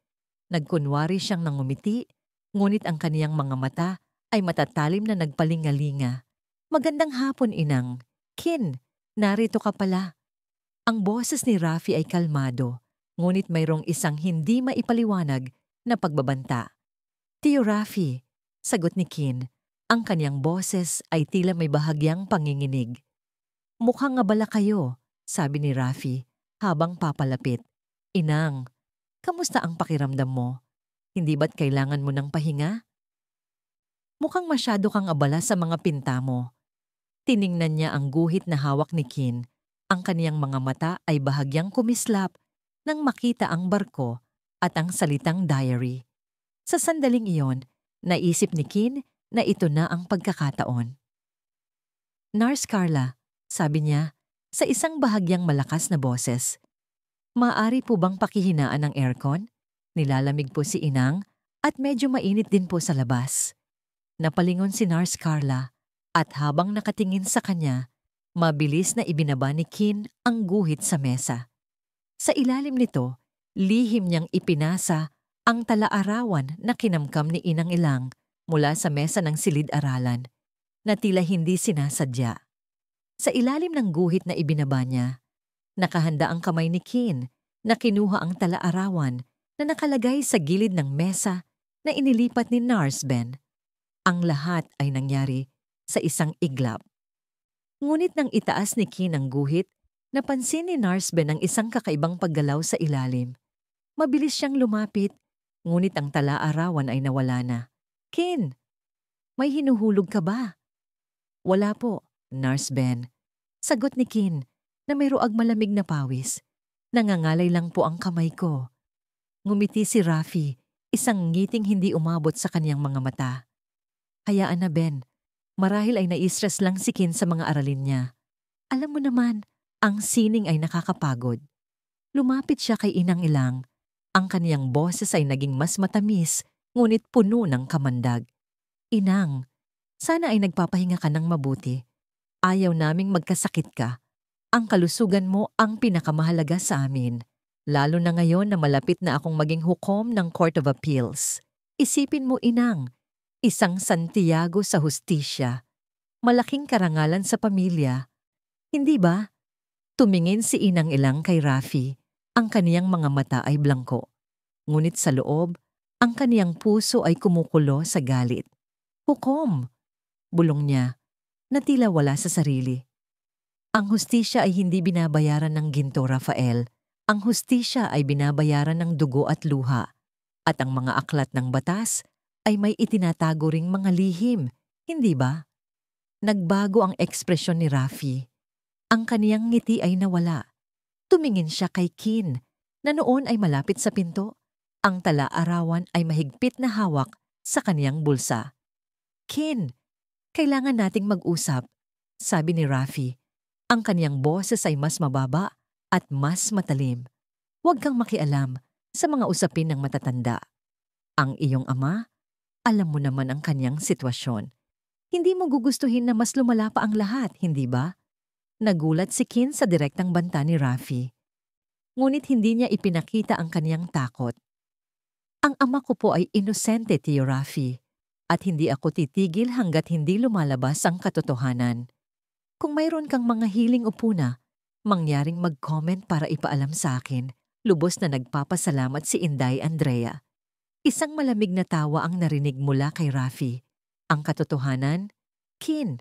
S1: Nagkunwari siyang nangumiti, ngunit ang kaniyang mga mata ay matatalim na nagpalingalinga. Magandang hapon, Inang. Kin, narito ka pala. Ang boses ni Rafi ay kalmado, ngunit mayroong isang hindi maipaliwanag na pagbabanta. Tiyo Rafi, sagot ni Kin. Ang kanyang boses ay tila may bahagyang panginginig. Mukhang abala kayo, sabi ni Rafi habang papalapit. Inang, kamusta ang pakiramdam mo? Hindi ba't kailangan mo ng pahinga? Mukhang masyado kang abala sa mga pinta mo. Tiningnan niya ang guhit na hawak ni Kin. Ang kaniyang mga mata ay bahagyang kumislap nang makita ang barko at ang salitang diary. Sa sandaling iyon, naisip ni Kin na ito na ang pagkakataon. Nurse Carla, sabi niya, sa isang bahagyang malakas na boses. Maaari po bang pakihinaan ng aircon? Nilalamig po si Inang at medyo mainit din po sa labas. Napalingon si Nurse Carla at habang nakatingin sa kanya, mabilis na ibinaba ni Kin ang guhit sa mesa. Sa ilalim nito, lihim niyang ipinasa ang talaarawan na kinamkam ni Inang Ilang mula sa mesa ng silid-aralan na tila hindi sinasadya. Sa ilalim ng guhit na ibinaba niya, nakahanda ang kamay ni Kin na kinuha ang talaarawan na nakalagay sa gilid ng mesa na inilipat ni Narsben. Ang lahat ay nangyari sa isang iglap. Ngunit nang itaas ni Kin ang guhit, napansin ni Narsben ang isang kakaibang paggalaw sa ilalim. Mabilis siyang lumapit, ngunit ang tala-arawan ay nawala na. Kin, may hinuhulog ka ba? Wala po, Narsben. Sagot ni Kin na mayroag malamig na pawis. Nangangalay lang po ang kamay ko. Ngumiti si Rafi, isang ngiting hindi umabot sa kaniyang mga mata. Hayaan na, Ben. Marahil ay nai-stress lang si Kin sa mga aralin niya. Alam mo naman, ang sining ay nakakapagod. Lumapit siya kay Inang Ilang. Ang kaniyang boses ay naging mas matamis, ngunit puno ng kamandag. Inang, sana ay nagpapahinga ka ng mabuti. Ayaw naming magkasakit ka. Ang kalusugan mo ang pinakamahalaga sa amin. Lalo na ngayon na malapit na akong maging hukom ng Court of Appeals. Isipin mo, Inang, isang Santiago sa hustisya. Malaking karangalan sa pamilya. Hindi ba? Tumingin si Inang Ilang kay Rafi. Ang kaniyang mga mata ay blangko. Ngunit sa loob, ang kaniyang puso ay kumukulo sa galit. Hukom! Bulong niya, na tila wala sa sarili. Ang hustisya ay hindi binabayaran ng ginto, Rafael. Ang hustisya ay binabayaran ng dugo at luha. At ang mga aklat ng batas ay may itinatago ring mga lihim, hindi ba? Nagbago ang ekspresyon ni Rafi. Ang kaniyang ngiti ay nawala. Tumingin siya kay Kin, na noon ay malapit sa pinto. Ang tala-arawan ay mahigpit na hawak sa kaniyang bulsa. Kin, kailangan nating mag-usap, sabi ni Rafi. Ang kaniyang boses ay mas mababa at mas matalim. Huwag kang makialam sa mga usapin ng matatanda. Ang iyong ama, alam mo naman ang kaniyang sitwasyon. Hindi mo gugustuhin na mas lumala pa ang lahat, hindi ba? Nagulat si Kin sa direktang banta ni Rafi. Ngunit hindi niya ipinakita ang kaniyang takot. Ang ama ko po ay inosente, Tio Rafi, at hindi ako titigil hanggat hindi lumalabas ang katotohanan. Kung mayroon kang mga hiling o puna, mangyaring mag-comment para ipaalam sa akin. Lubos na nagpapasalamat si Inday Andrea. Isang malamig na tawa ang narinig mula kay Rafi. Ang katotohanan? Kin,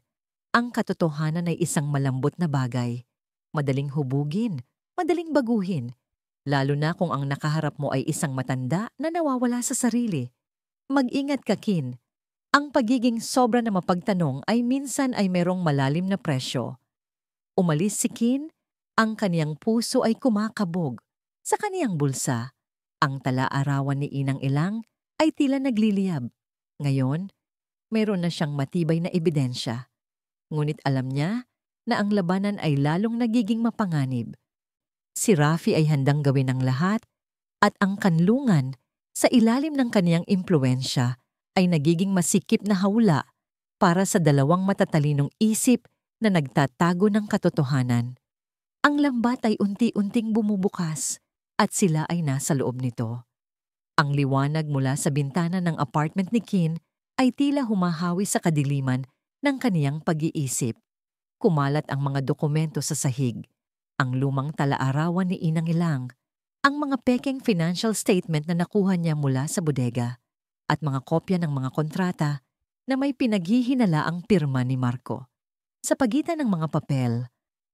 S1: ang katotohanan ay isang malambot na bagay. Madaling hubugin, madaling baguhin. Lalo na kung ang nakaharap mo ay isang matanda na nawawala sa sarili. Mag-ingat ka, Kin. Ang pagiging sobra na mapagtanong ay minsan ay merong malalim na presyo. Umalis si Kin, ang kaniyang puso ay kumakabog. Sa kaniyang bulsa, ang tala-arawan ni Inang Ilang ay tila nagliliyab. Ngayon, mayroon na siyang matibay na ebidensya. Ngunit alam niya na ang labanan ay lalong nagiging mapanganib. Si Rafi ay handang gawin ang lahat at ang kanlungan sa ilalim ng kaniyang impluensya ay nagiging masikip na hawla para sa dalawang matatalinong isip na nagtatago ng katotohanan. Ang lambat ay unti-unting bumubukas at sila ay nasa loob nito. Ang liwanag mula sa bintana ng apartment ni Kin ay tila humahawi sa kadiliman ng kaniyang pag-iisip. Kumalat ang mga dokumento sa sahig, ang lumang tala-arawan ni Inang Ilang, ang mga pekeng financial statement na nakuha niya mula sa bodega, at mga kopya ng mga kontrata na may pinaghihinalaang pirma ni Marco. Sa pagitan ng mga papel,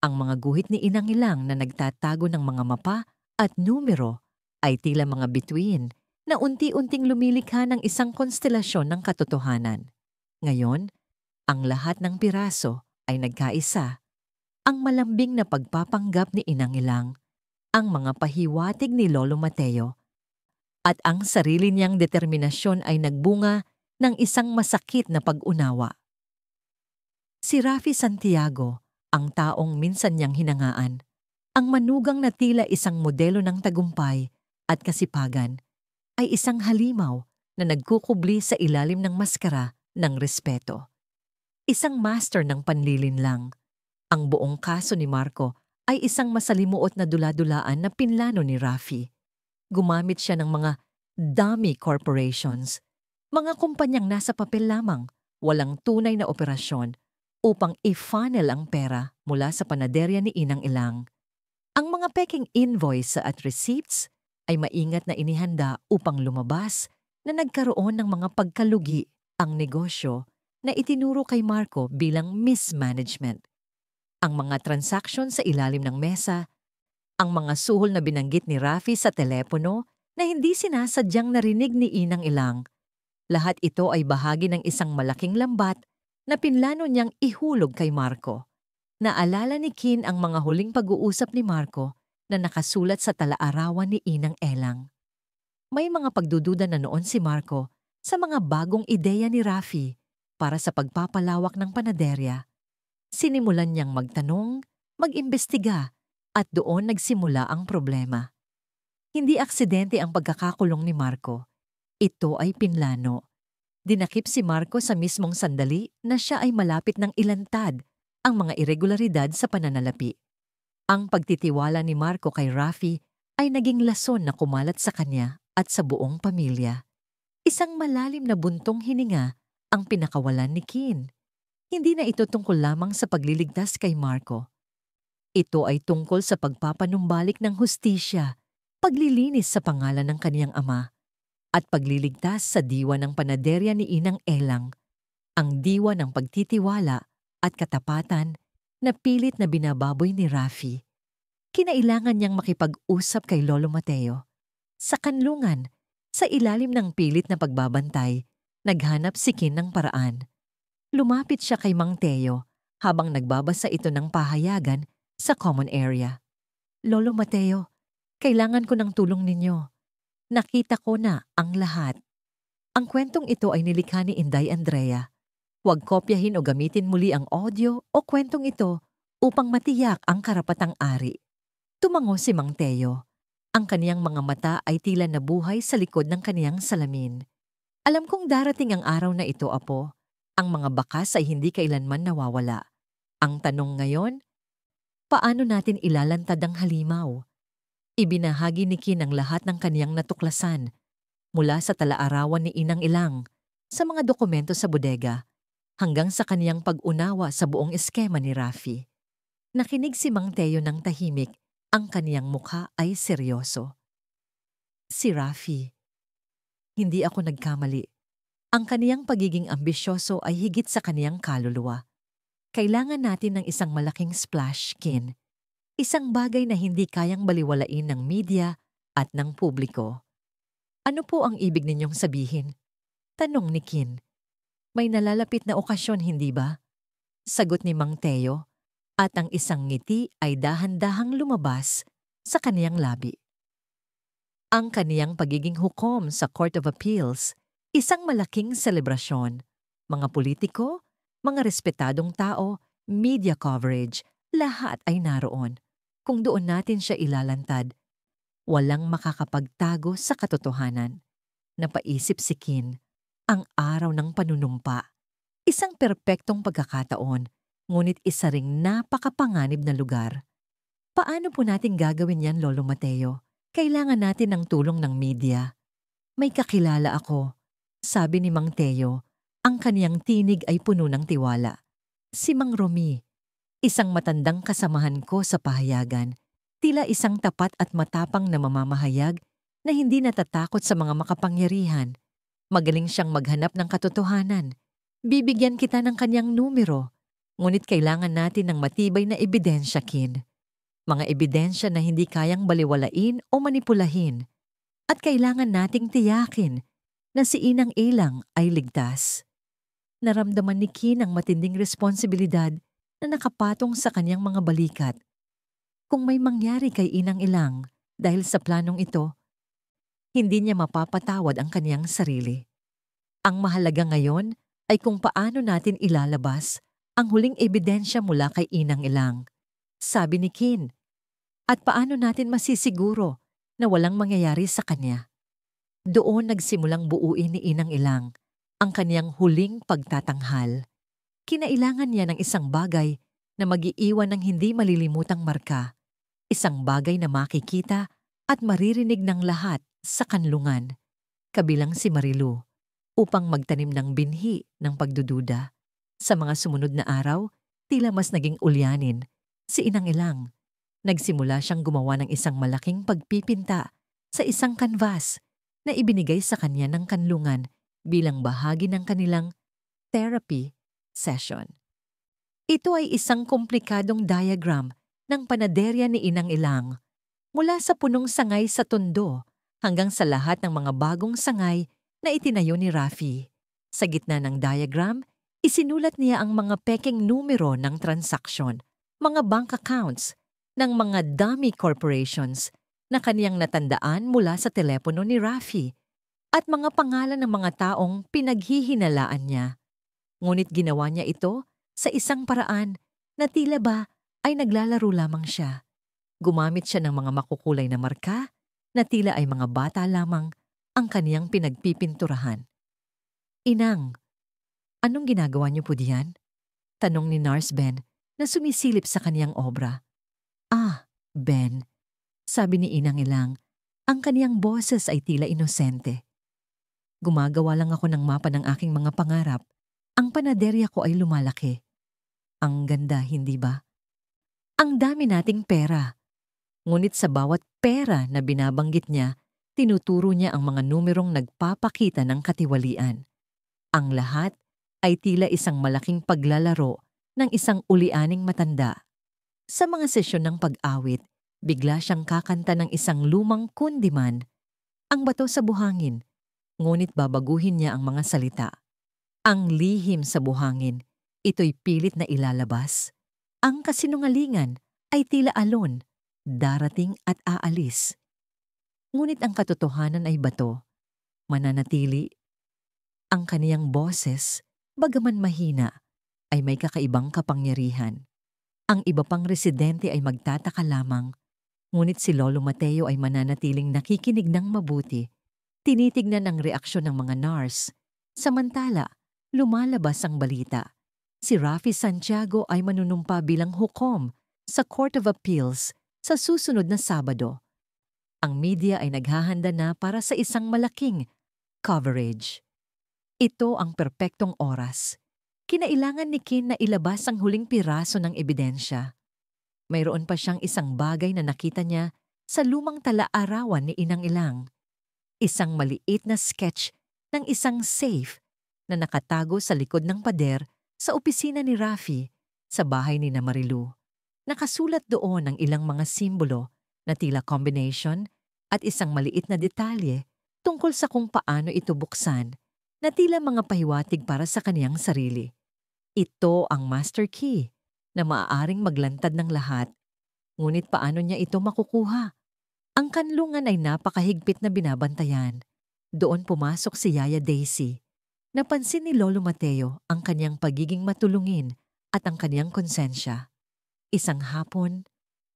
S1: ang mga guhit ni Inang Ilang na nagtatago ng mga mapa at numero ay tila mga bituin na unti-unting lumilikha ng isang konstelasyon ng katotohanan. Ngayon, ang lahat ng piraso ay nagkaisa. Ang malambing na pagpapanggap ni Inang Ilang, ang mga pahiwatig ni Lolo Mateo, at ang sarili niyang determinasyon ay nagbunga ng isang masakit na pag-unawa. Si Rafi Santiago, ang taong minsan niyang hinangaan, ang manugang na tila isang modelo ng tagumpay at kasipagan, ay isang halimaw na nagkukubli sa ilalim ng maskara ng respeto. Isang master ng panlilinlang. Ang buong kaso ni Marco ay isang masalimuot na dula-dulaan na pinlano ni Rafi. Gumamit siya ng mga dummy corporations, mga kumpanyang nasa papel lamang, walang tunay na operasyon, upang i-funnel ang pera mula sa panaderya ni Inang Ilang. Ang mga peking invoice at receipts ay maingat na inihanda upang lumabas na nagkaroon ng mga pagkalugi ang negosyo na itinuro kay Marco bilang mismanagement, ang mga transaksyon sa ilalim ng mesa, ang mga suhol na binanggit ni Rafi sa telepono na hindi sinasadyang narinig ni Inang Ilang. Lahat ito ay bahagi ng isang malaking lambat na pinlano niyang ihulog kay Marco. Naalala ni Kin ang mga huling pag-uusap ni Marco na nakasulat sa talaarawan ni Inang Elang. May mga pagdududa na noon si Marco sa mga bagong ideya ni Rafi para sa pagpapalawak ng panaderya. Sinimulan niyang magtanong, mag-imbestiga, at doon nagsimula ang problema. Hindi aksidente ang pagkakakulong ni Marco. Ito ay pinlano. Dinakip si Marco sa mismong sandali na siya ay malapit ng ilantad ang mga irregularidad sa pananalapi. Ang pagtitiwala ni Marco kay Rafi ay naging lason na kumalat sa kanya at sa buong pamilya. Isang malalim na buntong hininga ang pinakawalan ni Kin. Hindi na ito tungkol lamang sa pagliligtas kay Marco. Ito ay tungkol sa pagpapanumbalik ng hustisya, paglilinis sa pangalan ng kaniyang ama, at pagliligtas sa diwa ng panaderya ni Inang Elang, ang diwa ng pagtitiwala at katapatan na pilit na binababoy ni Rafi. Kinailangan niyang makipag-usap kay Lolo Mateo. Sa kanlungan, sa ilalim ng pilit na pagbabantay, naghanap si Kin ng paraan. Lumapit siya kay Mang Teo habang nagbabasa ito ng pahayagan sa common area. Lolo Mateo, kailangan ko ng tulong ninyo. Nakita ko na ang lahat. Ang kwentong ito ay nilikha ni Inday Andrea. Huwag kopyahin o gamitin muli ang audio o kwentong ito upang matiyak ang karapatang ari. Tumango si Mang Teo. Ang kaniyang mga mata ay tila nabuhay sa likod ng kaniyang salamin. Alam kong darating ang araw na ito, Apo. Ang mga bakas ay hindi kailanman nawawala. Ang tanong ngayon, paano natin ilalantad ang halimaw? Ibinahagi ni Kin ang lahat ng kaniyang natuklasan, mula sa talaarawan ni Inang Ilang, sa mga dokumento sa bodega, hanggang sa kaniyang pag-unawa sa buong eskema ni Rafi. Nakinig si Mang Teo ng tahimik, ang kaniyang mukha ay seryoso. Si Rafi. Hindi ako nagkamali. Ang kaniyang pagiging ambisyoso ay higit sa kaniyang kaluluwa. Kailangan natin ng isang malaking splash, Kin. Isang bagay na hindi kayang baliwalain ng media at ng publiko. Ano po ang ibig ninyong sabihin? Tanong ni Kin. May nalalapit na okasyon, hindi ba? Sagot ni Mang Teo, at ang isang ngiti ay dahan-dahang lumabas sa kaniyang labi. Ang kaniyang pagiging hukom sa Court of Appeals, isang malaking selebrasyon. Mga politiko, mga respetadong tao, media coverage, lahat ay naroon. Kung doon natin siya ilalantad, walang makakapagtago sa katotohanan. Napaisip si Kin, ang araw ng panunumpa. Isang perpektong pagkakataon, ngunit isa ring napakapanganib na lugar. Paano po natin gagawin yan, Lolo Mateo? Kailangan natin ng tulong ng media. May kakilala ako, sabi ni Mang Teo. Ang kaniyang tinig ay puno ng tiwala. Si Mang Romy, isang matandang kasamahan ko sa pahayagan, tila isang tapat at matapang na mamamahayag na hindi natatakot sa mga makapangyarihan. Magaling siyang maghanap ng katotohanan. Bibigyan kita ng kanyang numero, ngunit kailangan natin ng matibay na ebidensya, Kin. Mga ebidensya na hindi kayang baliwalain o manipulahin. At kailangan nating tiyakin na si Inang Elang ay ligtas. Naramdaman ni Kin ang matinding responsibilidad na nakapatong sa kanyang mga balikat. Kung may mangyari kay Inang Elang dahil sa planong ito, hindi niya mapapatawad ang kanyang sarili. Ang mahalaga ngayon ay kung paano natin ilalabas ang huling ebidensya mula kay Inang Elang, sabi ni Kin. At paano natin masisiguro na walang mangyayari sa kanya? Doon nagsimulang buuin ni Inang Elang ang kaniyang huling pagtatanghal. Kinailangan niya ng isang bagay na mag-iiwan ng hindi malilimutang marka, isang bagay na makikita at maririnig ng lahat sa kanlungan, kabilang si Marilu, upang magtanim ng binhi ng pagdududa. Sa mga sumunod na araw, tila mas naging ulyanin si Inang Elang. Nagsimula siyang gumawa ng isang malaking pagpipinta sa isang kanvas na ibinigay sa kanya ng kanlungan bilang bahagi ng kanilang therapy session. Ito ay isang komplikadong diagram ng panaderya ni Inang Ilang mula sa punong sangay sa Tondo hanggang sa lahat ng mga bagong sangay na itinayo ni Rafi. Sa gitna ng diagram, isinulat niya ang mga peking numero ng transaksyon, mga bank accounts ng mga dummy corporations na kaniyang natandaan mula sa telepono ni Rafi at mga pangalan ng mga taong pinaghihinalaan niya. Ngunit ginawa niya ito sa isang paraan na tila ba ay naglalaro lamang siya. Gumamit siya ng mga makukulay na marka na tila ay mga bata lamang ang kaniyang pinagpipinturahan. "Inang, anong ginagawa niyo po diyan?" tanong ni Nurse Ben na sumisilip sa kaniyang obra. "Ah, Ben," sabi ni Inang Ilang, ang kaniyang boses ay tila inosente. "Gumagawa lang ako ng mapa ng aking mga pangarap. Ang panaderya ko ay lumalaki. Ang ganda, hindi ba? Ang dami nating pera." Ngunit sa bawat pera na binabanggit niya, tinuturo niya ang mga numerong nagpapakita ng katiwalian. Ang lahat ay tila isang malaking paglalaro ng isang ulianing matanda. Sa mga sesyon ng pag-awit, bigla siyang kakanta ng isang lumang kundiman, ang bato sa buhangin, ngunit babaguhin niya ang mga salita. Ang lihim sa buhangin, ito'y pilit na ilalabas. Ang kasinungalingan ay tila alon, darating at aalis. Ngunit ang katotohanan ay bato, mananatili. Ang kaniyang boses, bagaman mahina, ay may kakaibang kapangyarihan. Ang iba pang residente ay magtataka lamang, ngunit si Lolo Mateo ay mananatiling nakikinig ng mabuti, tinitignan ang reaksyon ng mga nurse. Samantala, lumalabas ang balita. Si Rafi Santiago ay manunumpa bilang hukom sa Court of Appeals sa susunod na Sabado. Ang media ay naghahanda na para sa isang malaking coverage. Ito ang perpektong oras. Kinailangan ni Kin na ilabas ang huling piraso ng ebidensya. Mayroon pa siyang isang bagay na nakita niya sa lumang tala-arawan ni Inang Ilang. Isang maliit na sketch ng isang safe na nakatago sa likod ng pader sa opisina ni Rafi sa bahay ni Marilu. Nakasulat doon ang ilang mga simbolo na tila combination at isang maliit na detalye tungkol sa kung paano ito buksan na tila mga pahiwatig para sa kaniyang sarili. Ito ang master key na maaaring maglantad ng lahat. Ngunit paano niya ito makukuha? Ang kanlungan ay napakahigpit na binabantayan. Doon pumasok si Yaya Daisy. Napansin ni Lolo Mateo ang kaniyang pagiging matulungin at ang kaniyang konsensya. Isang hapon,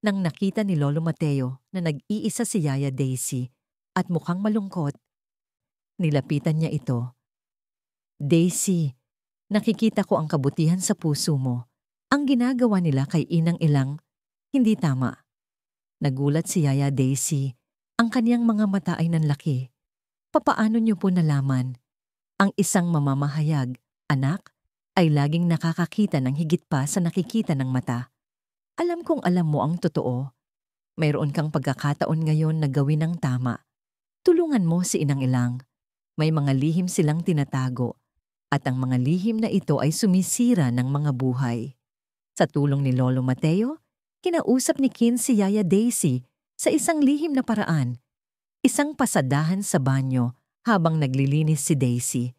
S1: nang nakita ni Lolo Mateo na nag-iisa si Yaya Daisy at mukhang malungkot, nilapitan niya ito. "Daisy, nakikita ko ang kabutihan sa puso mo. Ang ginagawa nila kay Inang Ilang, hindi tama." Nagulat si Yaya Daisy. Ang kaniyang mga mata ay nanlaki. "Papaano niyo po nalaman? Ang isang mamamahayag, anak, ay laging nakakakita ng higit pa sa nakikita ng mata. Alam kong alam mo ang totoo. Mayroon kang pagkakataon ngayon na gawin ang tama. Tulungan mo si Inang Ilang. May mga lihim silang tinatago at ang mga lihim na ito ay sumisira ng mga buhay." Sa tulong ni Lolo Mateo, kinausap ni Kin si Yaya Daisy sa isang lihim na paraan. Isang pasadahan sa banyo habang naglilinis si Daisy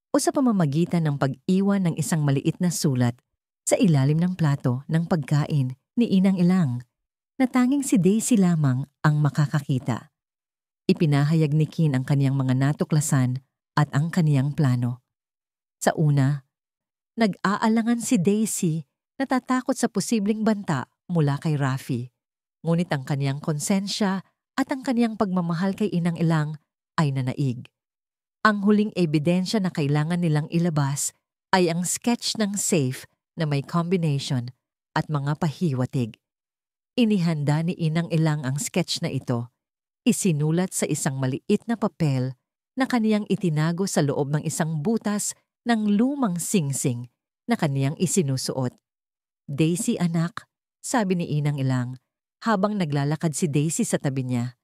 S1: o sa pamamagitan ng pag-iwan ng isang maliit na sulat sa ilalim ng plato ng pagkain ni Inang Ilang na tanging si Daisy lamang ang makakakita. Ipinahayag ni Kin ang kaniyang mga natuklasan at ang kaniyang plano. Sa una, nag-aalangan si Daisy, natatakot sa posibleng banta mula kay Rafi. Ngunit ang kaniyang konsensya at ang kaniyang pagmamahal kay Inang Ilang ay nanaig. Ang huling ebidensya na kailangan nilang ilabas ay ang sketch ng safe na may combination at mga pahiwatig. Inihanda ni Inang Ilang ang sketch na ito. Isinulat sa isang maliit na papel na kaniyang itinago sa loob ng isang butas ng lumang singsing na kaniyang isinusuot. "Daisy, anak," sabi ni Inang Ilang habang naglalakad si Daisy sa tabi niya.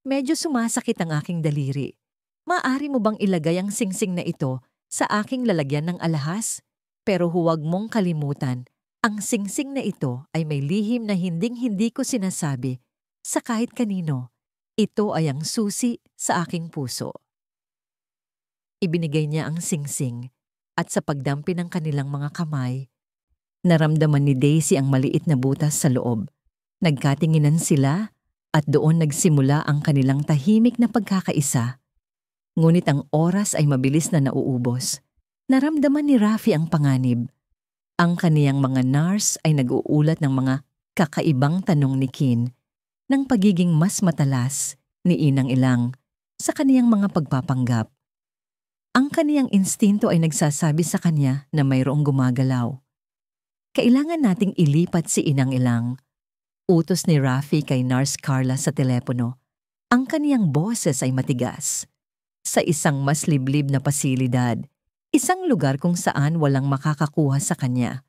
S1: "Medyo sumasakit ang aking daliri. Maaari mo bang ilagay ang singsing na ito sa aking lalagyan ng alahas? Pero huwag mong kalimutan, ang singsing na ito ay may lihim na hinding-hindi ko sinasabi sa kahit kanino. Ito ay ang susi sa aking puso. Ibinigay niya ang singsing at sa pagdampi ng kanilang mga kamay, naramdaman ni Daisy ang maliit na butas sa loob. Nagkatinginan sila at doon nagsimula ang kanilang tahimik na pagkakaisa. Ngunit ang oras ay mabilis na nauubos. Naramdaman ni Rafi ang panganib. Ang kaniyang mga nurse ay nag-uulat ng mga kakaibang tanong ni Kin ng pagiging mas matalas ni Inang Ilang sa kaniyang mga pagpapanggap. Ang kaniyang instinto ay nagsasabi sa kanya na mayroong gumagalaw. Kailangan nating ilipat si Inang Ilang. Utos ni Rafi kay Nurse Carla sa telepono. Ang kaniyang boses ay matigas. Sa isang mas liblib na pasilidad, isang lugar kung saan walang makakakuha sa kanya.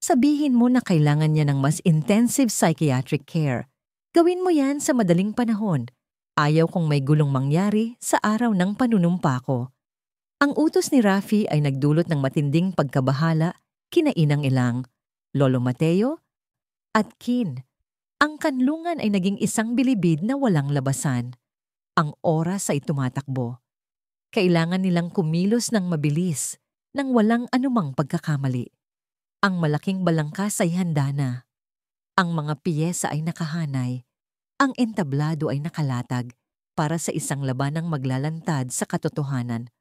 S1: Sabihin mo na kailangan niya ng mas intensive psychiatric care. Gawin mo yan sa madaling panahon. Ayaw kong may gulong mangyari sa araw ng panunumpa ko. Ang utos ni Rafi ay nagdulot ng matinding pagkabahala kina Inang Ilang, Lolo Mateo, at Kin. Ang kanlungan ay naging isang bilibid na walang labasan. Ang oras ay tumatakbo. Kailangan nilang kumilos ng mabilis, nang walang anumang pagkakamali. Ang malaking balangkas ay handa na. Ang mga piyesa ay nakahanay. Ang entablado ay nakalatag para sa isang labanang maglalantad sa katotohanan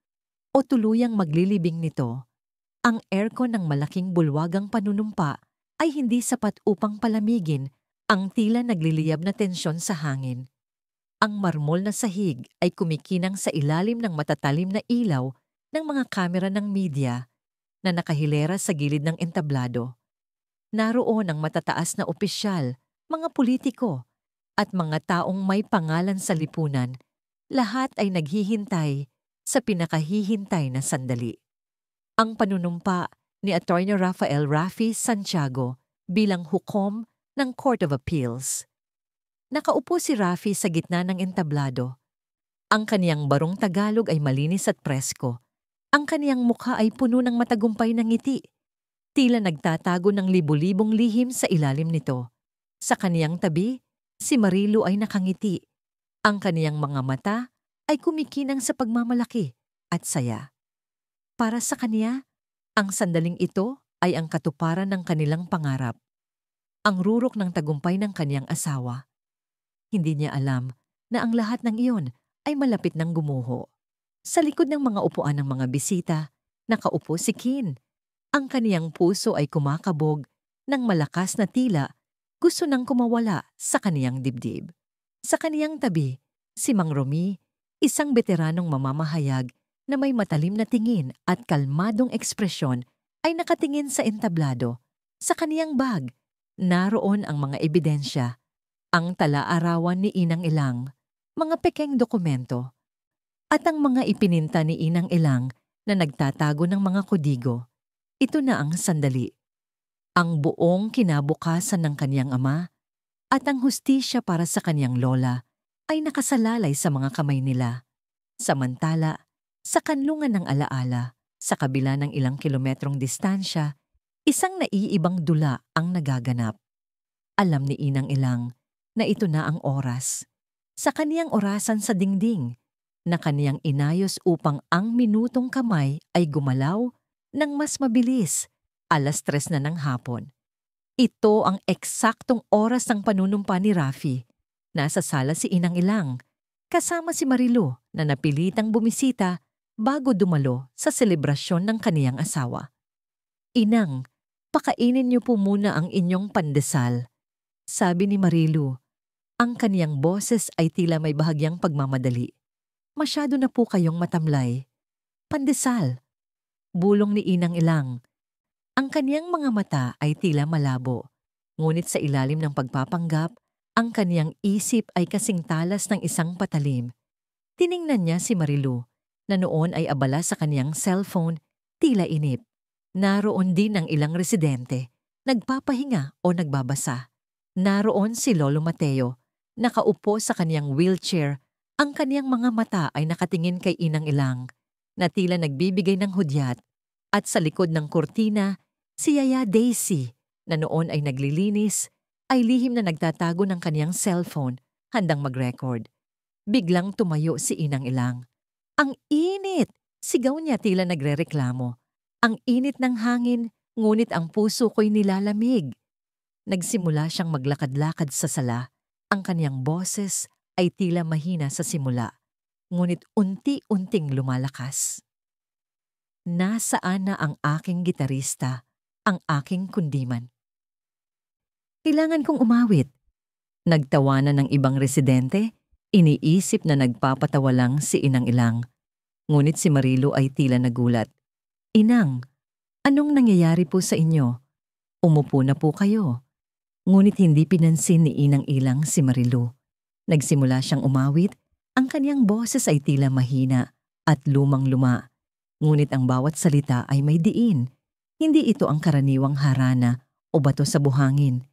S1: o tuluyang maglilibing nito. Ang aircon ng malaking bulwagang panunumpa ay hindi sapat upang palamigin ang tila nagliliyab na tensyon sa hangin. Ang marmol na sahig ay kumikinang sa ilalim ng matatalim na ilaw ng mga kamera ng media na nakahilera sa gilid ng entablado. Naroon ang matataas na opisyal, mga politiko, at mga taong may pangalan sa lipunan. Lahat ay naghihintay sa pinakahihintay na sandali. Ang panunumpa ni Atty. Rafael Rafi Santiago bilang hukom ng Court of Appeals. Nakaupo si Rafi sa gitna ng entablado. Ang kaniyang barong Tagalog ay malinis at presko. Ang kaniyang mukha ay puno ng matagumpay na ngiti. Tila nagtatago ng libu-libong lihim sa ilalim nito. Sa kaniyang tabi, si Marilu ay nakangiti. Ang kaniyang mga mata ay kumikinang sa pagmamalaki at saya. Para sa kaniya, ang sandaling ito ay ang katuparan ng kanilang pangarap. Ang rurok ng tagumpay ng kaniyang asawa. Hindi niya alam na ang lahat ng iyon ay malapit ng gumuho. Sa likod ng mga upuan ng mga bisita, nakaupo si Kin. Ang kaniyang puso ay kumakabog ng malakas na tila gusto nang kumawala sa kaniyang dibdib. Sa kaniyang tabi, si Mang Romy, isang veteranong mamamahayag na may matalim na tingin at kalmadong ekspresyon ay nakatingin sa entablado. Sa kaniyang bag, naroon ang mga ebidensya. Ang tala-arawan ni Inang Ilang, mga pekeng dokumento, at ang mga ipininta ni Inang Ilang na nagtatago ng mga kodigo. Ito na ang sandali. Ang buong kinabukasan ng kaniyang ama at ang hustisya para sa kaniyang lola ay nakasalalay sa mga kamay nila. Samantala, sa kanlungan ng alaala, sa kabila ng ilang kilometrong distansya, isang naiibang dula ang nagaganap. Alam ni Inang Ilang na ito na ang oras. Sa kaniyang orasan sa dingding, na kaniyang inayos upang ang minutong kamay ay gumalaw ng mas mabilis, 3:00 na ng hapon. Ito ang eksaktong oras ng panunumpa ni Rafi. Nasa sala si Inang Ilang, kasama si Marilu na napilitang bumisita bago dumalo sa selebrasyon ng kaniyang asawa. Inang, pakainin niyo po muna ang inyong pandesal, sabi ni Marilu. Ang kaniyang boses ay tila may bahagyang pagmamadali. Masyado na po kayong matamlay. Pandesal, bulong ni Inang Ilang. Ang kaniyang mga mata ay tila malabo. Ngunit sa ilalim ng pagpapanggap, ang kaniyang isip ay kasing talas ng isang patalim. Tiningnan niya si Marilu, na noon ay abala sa kaniyang cellphone, tila inip. Naroon din ang ilang residente, nagpapahinga o nagbabasa. Naroon si Lolo Mateo, nakaupo sa kaniyang wheelchair Ang kaniyang mga mata ay nakatingin kay Inang Ilang na tila nagbibigay ng hudyat at sa likod ng kurtina, si Yaya Daisy na noon ay naglilinis ay lihim na nagtatago ng kaniyang cellphone handang mag-record. Biglang tumayo si Inang Ilang. Ang init! Sigaw niya tila nagrereklamo. Ang init ng hangin, ngunit ang puso ko'y nilalamig. Nagsimula siyang maglakad-lakad sa sala. Ang kaniyang boses ay tila mahina sa simula, ngunit unti-unting lumalakas. Nasaan na ang aking gitarista, ang aking kundiman? Kailangan kong umawit. Nagtawanan ng ibang residente, iniisip na nagpapatawa lang si Inang Ilang. Ngunit si Marilu ay tila nagulat. Inang, anong nangyayari po sa inyo? Umupo na po kayo. Ngunit hindi pinansin ni Inang Ilang si Marilu. Nagsimula siyang umawit, ang kaniyang boses ay tila mahina at lumang-luma. Ngunit ang bawat salita ay may diin. Hindi ito ang karaniwang harana o bato sa buhangin.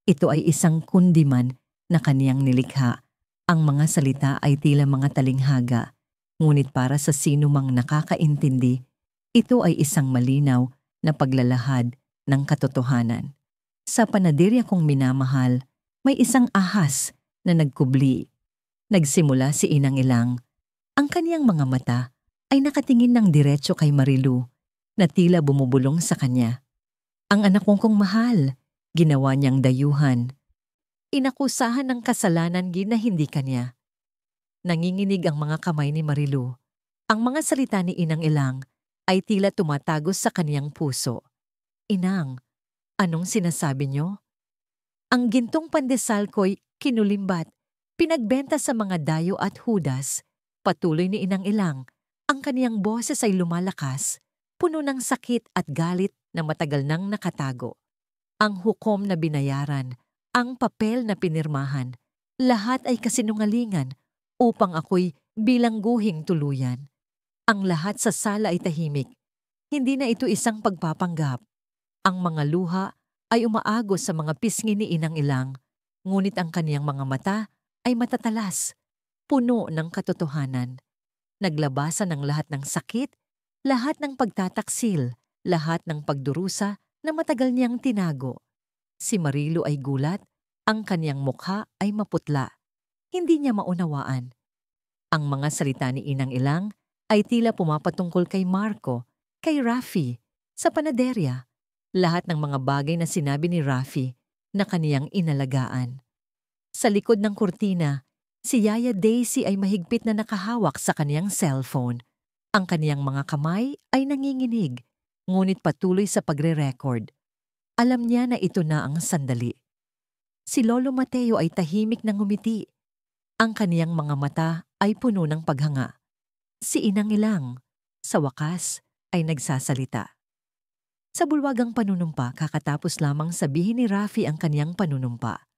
S1: Ito ay isang kundiman na kaniyang nilikha. Ang mga salita ay tila mga talinghaga. Ngunit para sa sino mang nakakaintindi, ito ay isang malinaw na paglalahad ng katotohanan. Sa panaderya kong minamahal, may isang ahas na nagkubli. Nagsimula si Inang Ilang. Ang kaniyang mga mata ay nakatingin ng diretso kay Marilu na tila bumubulong sa kanya. Ang anak kong mahal, ginawa niyang dayuhan. Inakusahan ng kasalanan na hindi kanya. Nanginginig ang mga kamay ni Marilu. Ang mga salita ni Inang Ilang ay tila tumatagos sa kaniyang puso. Inang, anong sinasabi niyo? Ang gintong pandesal ko'y kinulimbat, pinagbenta sa mga dayo at hudas. Patuloy ni Inang Ilang, ang kaniyang boses ay lumalakas, puno ng sakit at galit na matagal nang nakatago. Ang hukom na binayaran, ang papel na pinirmahan, lahat ay kasinungalingan upang ako'y bilangguhing tuluyan. Ang lahat sa sala ay tahimik. Hindi na ito isang pagpapanggap. Ang mga luha ay umaagos sa mga pisngi ni Inang Ilang, ngunit ang kaniyang mga mata ay matatalas, puno ng katotohanan. Naglabasan ng lahat ng sakit, lahat ng pagtataksil, lahat ng pagdurusa na matagal niyang tinago. Si Marilu ay gulat, ang kaniyang mukha ay maputla. Hindi niya maunawaan. Ang mga salita ni Inang Ilang ay tila pumapatungkol kay Marco, kay Rafi, sa panaderya. Lahat ng mga bagay na sinabi ni Rafi na kaniyang inalagaan. Sa likod ng kurtina, si Yaya Daisy ay mahigpit na nakahawak sa kaniyang cellphone. Ang kaniyang mga kamay ay nanginginig, ngunit patuloy sa pagre-record. Alam niya na ito na ang sandali. Si Lolo Mateo ay tahimik na ngumiti. Ang kaniyang mga mata ay puno ng paghanga. Si Inang Ilang, sa wakas, ay nagsasalita. Sa bulwagang panunumpa, kakatapos lamang sabihin ni Rafi ang kaniyang panunumpa.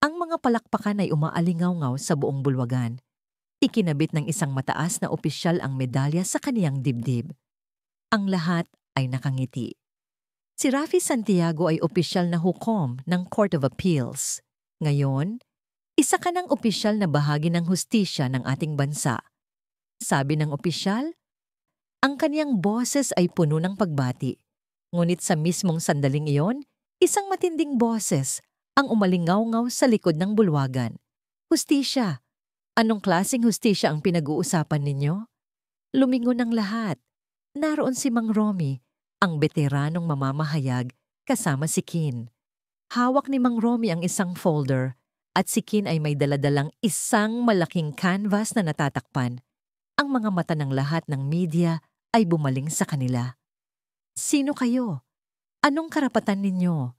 S1: Ang mga palakpakan ay umaalingaw-ngaw sa buong bulwagan. Ikinabit ng isang mataas na opisyal ang medalya sa kaniyang dibdib. Ang lahat ay nakangiti. Si Rafi Santiago ay opisyal na hukom ng Court of Appeals. Ngayon, isa ka ng opisyal na bahagi ng hustisya ng ating bansa. Sabi ng opisyal, ang kaniyang boses ay puno ng pagbati. Ngunit sa mismong sandaling iyon, isang matinding boses ang umalingaw-ngaw sa likod ng bulwagan. Hustisya. Anong klaseng hustisya ang pinag-uusapan ninyo? Lumingon ang lahat. Naroon si Mang Romy, ang veteranong mamamahayag kasama si Kin. Hawak ni Mang Romy ang isang folder at si Kin ay may daladalang isang malaking canvas na natatakpan. Ang mga mata ng lahat ng media ay bumaling sa kanila. Sino kayo? Anong karapatan ninyo?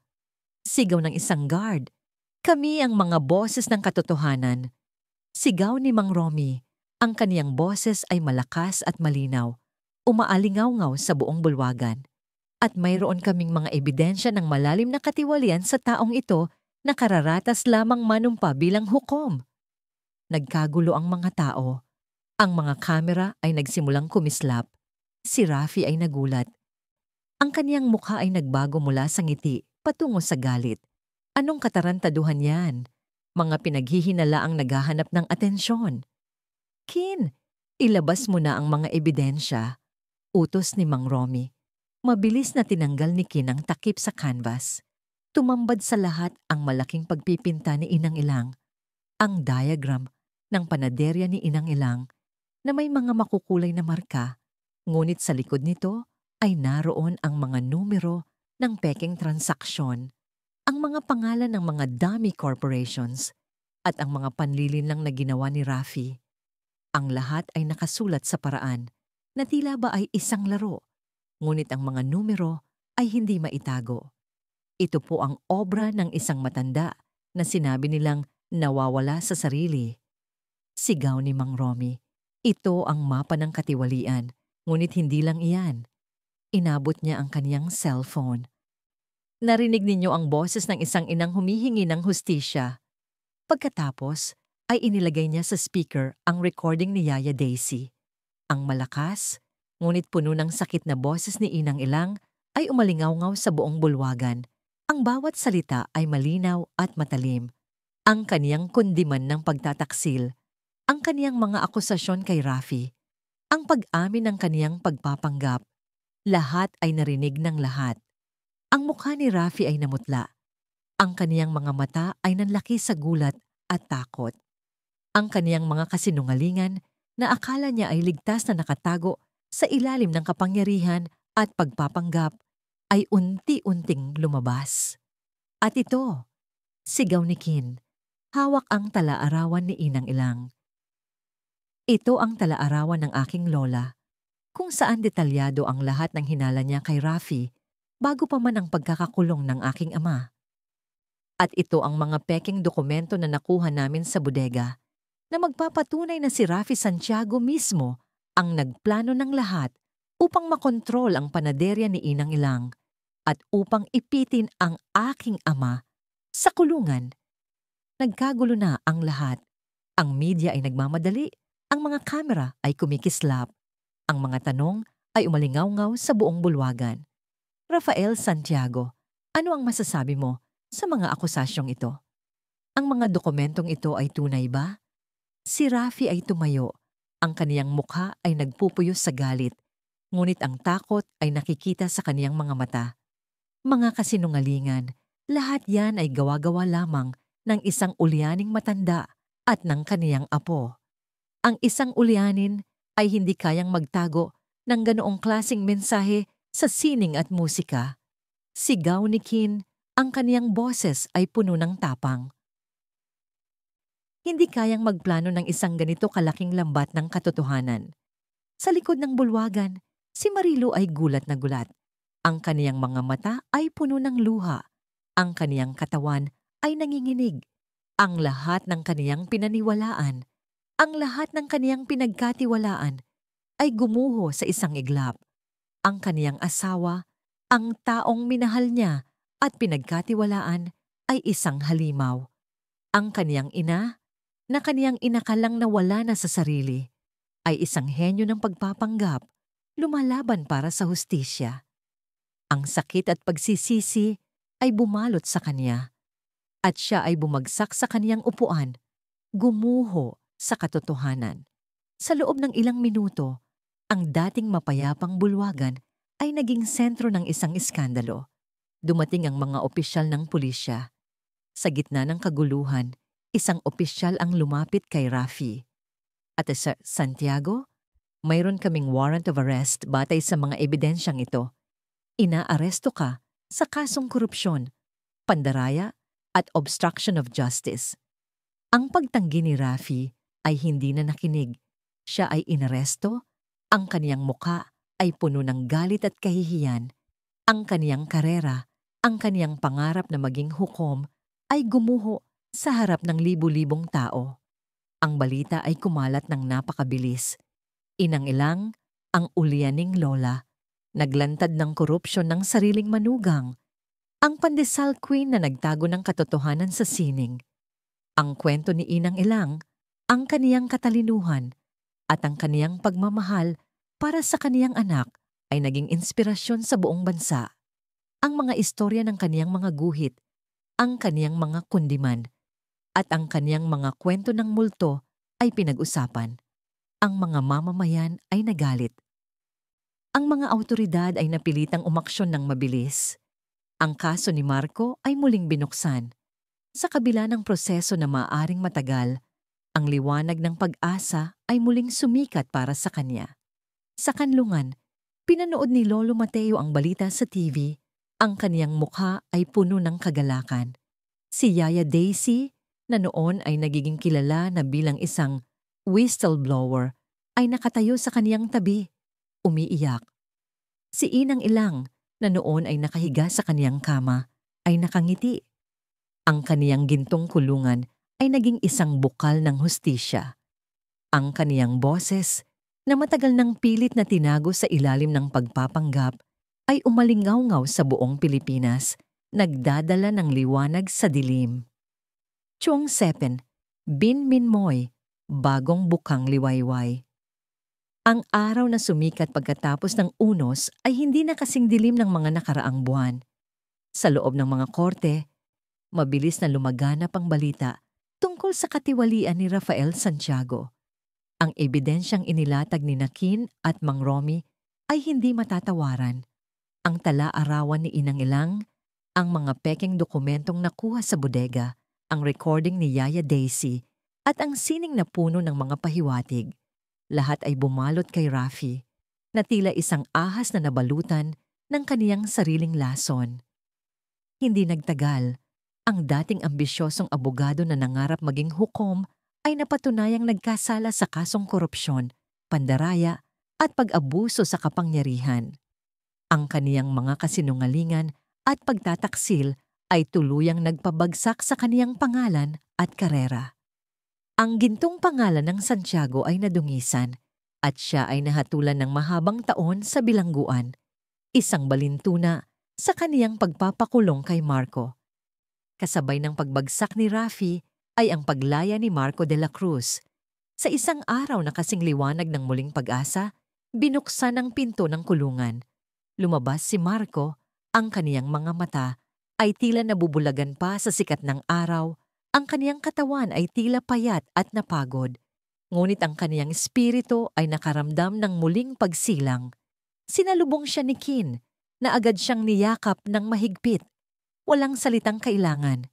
S1: Sigaw ng isang guard. Kami ang mga boses ng katotohanan. Sigaw ni Mang Romy. Ang kaniyang boses ay malakas at malinaw. Umaalingaw-ngaw sa buong bulwagan. At mayroon kaming mga ebidensya ng malalim na katiwalian sa taong ito na kararatas lamang manumpa bilang hukom. Nagkagulo ang mga tao. Ang mga kamera ay nagsimulang kumislap. Si Rafi ay nagulat. Ang kaniyang mukha ay nagbago mula sa ngiti patungo sa galit. Anong katarantaduhan yan? Mga pinaghihinala ang naghahanap ng atensyon. Kin, ilabas mo na ang mga ebidensya. Utos ni Mang Romy. Mabilis na tinanggal ni Kin ang takip sa canvas. Tumambad sa lahat ang malaking pagpipinta ni Inang Ilang, ang diagram ng panaderya ni Inang Ilang na may mga makukulay na marka, ngunit sa likod nito ay naroon ang mga numero ng peking transaksyon, ang mga pangalan ng mga dummy corporations at ang mga panlilinlang na ginawa ni Rafi. Ang lahat ay nakasulat sa paraan na tila ba ay isang laro, ngunit ang mga numero ay hindi maitago. Ito po ang obra ng isang matanda na sinabi nilang nawawala sa sarili. Sigaw ni Mang Romy. Ito ang mapa ng katiwalian, ngunit hindi lang iyan. Inabot niya ang kaniyang cellphone. Narinig ninyo ang boses ng isang inang humihingi ng hustisya. Pagkatapos ay inilagay niya sa speaker ang recording ni Yaya Daisy. Ang malakas, ngunit puno ng sakit na boses ni Inang Ilang ay umalingaw-ngaw sa buong bulwagan. Ang bawat salita ay malinaw at matalim. Ang kaniyang kundiman ng pagtataksil, ang kaniyang mga akusasyon kay Rafi, ang pag-amin ng kaniyang pagpapanggap, lahat ay narinig ng lahat. Ang mukha ni Rafi ay namutla. Ang kaniyang mga mata ay nanlaki sa gulat at takot. Ang kaniyang mga kasinungalingan na akala niya ay ligtas na nakatago sa ilalim ng kapangyarihan at pagpapanggap ay unti-unting lumabas. At ito, sigaw ni Kin, hawak ang tala-arawan ni Inang Ilang. Ito ang tala-arawan ng aking lola, kung saan detalyado ang lahat ng hinala niya kay Rafi bago pa man ang pagkakakulong ng aking ama. At ito ang mga peking dokumento na nakuha namin sa bodega na magpapatunay na si Rafi Santiago mismo ang nagplano ng lahat upang makontrol ang panaderya ni Inang Ilang at upang ipitin ang aking ama sa kulungan. Nagkagulo na ang lahat. Ang media ay nagmamadali, ang mga kamera ay kumikislap, ang mga tanong ay umalingaw-ngaw sa buong bulwagan. Rafael Santiago, ano ang masasabi mo sa mga akusasyong ito? Ang mga dokumentong ito ay tunay ba? Si Rafi ay tumayo. Ang kaniyang mukha ay nagpupuyos sa galit, ngunit ang takot ay nakikita sa kaniyang mga mata. Mga kasinungalingan, lahat yan ay gawa-gawa lamang ng isang ulyaning matanda at ng kaniyang apo. Ang isang ulyanin ay hindi kayang magtago ng ganoong klasing mensahe sa sining at musika. Sigaw ni Kin, ang kaniyang boses ay puno ng tapang. Hindi kayang magplano ng isang ganito kalaking lambat ng katotohanan. Sa likod ng bulwagan, si Marilo ay gulat na gulat. Ang kaniyang mga mata ay puno ng luha. Ang kaniyang katawan ay nanginginig. Ang lahat ng kaniyang pinaniwalaan, ang lahat ng kaniyang pinagkatiwalaan ay gumuho sa isang iglap. Ang kaniyang asawa, ang taong minahal niya at pinagkatiwalaan ay isang halimaw. Ang kaniyang ina, na kaniyang inakalang nawala na sa sarili, ay isang henyo ng pagpapanggap, lumalaban para sa hustisya. Ang sakit at pagsisisi ay bumalot sa kanya, at siya ay bumagsak sa kaniyang upuan, gumuho sa katotohanan. Sa loob ng ilang minuto, ang dating mapayapang bulwagan ay naging sentro ng isang iskandalo. Dumating ang mga opisyal ng pulisya. Sa gitna ng kaguluhan, isang opisyal ang lumapit kay Rafi. At sa Santiago, mayroon kaming warrant of arrest batay sa mga ebidensyang ito. Inaaresto ka sa kasong korupsyon, pandaraya at obstruction of justice. Ang pagtanggi ni Rafi ay hindi na nakinig. Siya ay inaresto, ang kaniyang mukha ay puno ng galit at kahihiyan. Ang kaniyang karera, ang kaniyang pangarap na maging hukom ay gumuho sa harap ng libu-libong tao. Ang balita ay kumalat ng napakabilis. Inang Ilang, ang ulyaning lola, naglantad ng korupsyon ng sariling manugang. Ang pandesal queen na nagtago ng katotohanan sa sining. Ang kwento ni Inang Ilang, ang kaniyang katalinuhan, at ang kaniyang pagmamahal para sa kaniyang anak ay naging inspirasyon sa buong bansa. Ang mga istorya ng kaniyang mga guhit, ang kaniyang mga kundiman, at ang kaniyang mga kwento ng multo ay pinag-usapan. Ang mga mamamayan ay nagalit. Ang mga awtoridad ay napilitang umaksyon ng mabilis. Ang kaso ni Marco ay muling binuksan. Sa kabila ng proseso na maaaring matagal, ang liwanag ng pag-asa ay muling sumikat para sa kanya. Sa kanlungan, pinanood ni Lolo Mateo ang balita sa TV. Ang kaniyang mukha ay puno ng kagalakan. Si Yaya Daisy, na noon ay nagiging kilala na bilang isang whistleblower, ay nakatayo sa kaniyang tabi, umiiyak. Si Inang Ilang, na noon ay nakahiga sa kaniyang kama, ay nakangiti. Ang kaniyang gintong kulungan ay naging isang bukal ng hustisya. Ang kaniyang boses, na matagal nang pilit na tinago sa ilalim ng pagpapanggap, ay umalingaw-ngaw sa buong Pilipinas, nagdadala ng liwanag sa dilim. Chuang Sepen, Bin Min Moy, Bagong Bukang Liwayway. Ang araw na sumikat pagkatapos ng unos ay hindi na kasing dilim ng mga nakaraang buwan. Sa loob ng mga korte, mabilis na lumaganap ang balita tungkol sa katiwalian ni Rafael Santiago. Ang ebidensyang inilatag ni Nakin at Mang Romy ay hindi matatawaran. Ang tala-arawan ni Inang Ilang, ang mga pekeng dokumentong nakuha sa bodega, ang recording ni Yaya Daisy, at ang sining na puno ng mga pahiwatig. Lahat ay bumalot kay Rafi, na tila isang ahas na nabalutan ng kaniyang sariling lason. Hindi nagtagal, ang dating ambisyosong abogado na nangarap maging hukom ay napatunayang nagkasala sa kasong korupsyon, pandaraya at pag-abuso sa kapangyarihan. Ang kaniyang mga kasinungalingan at pagtataksil ay tuluyang nagpabagsak sa kaniyang pangalan at karera. Ang gintong pangalan ng Santiago ay nadungisan at siya ay nahatulan ng mahabang taon sa bilangguan, isang balintuna sa kaniyang pagpapakulong kay Marco. Kasabay ng pagbagsak ni Rafi ay ang paglaya ni Marco de la Cruz. Sa isang araw na kasing liwanag ng muling pag-asa, binuksan ang pinto ng kulungan. Lumabas si Marco, ang kaniyang mga mata ay tila nabubulagan pa sa sikat ng araw, ang kaniyang katawan ay tila payat at napagod. Ngunit ang kaniyang espiritu ay nakaramdam ng muling pagsilang. Sinalubong siya ni Kin, na agad siyang niyakap ng mahigpit. Walang salitang kailangan.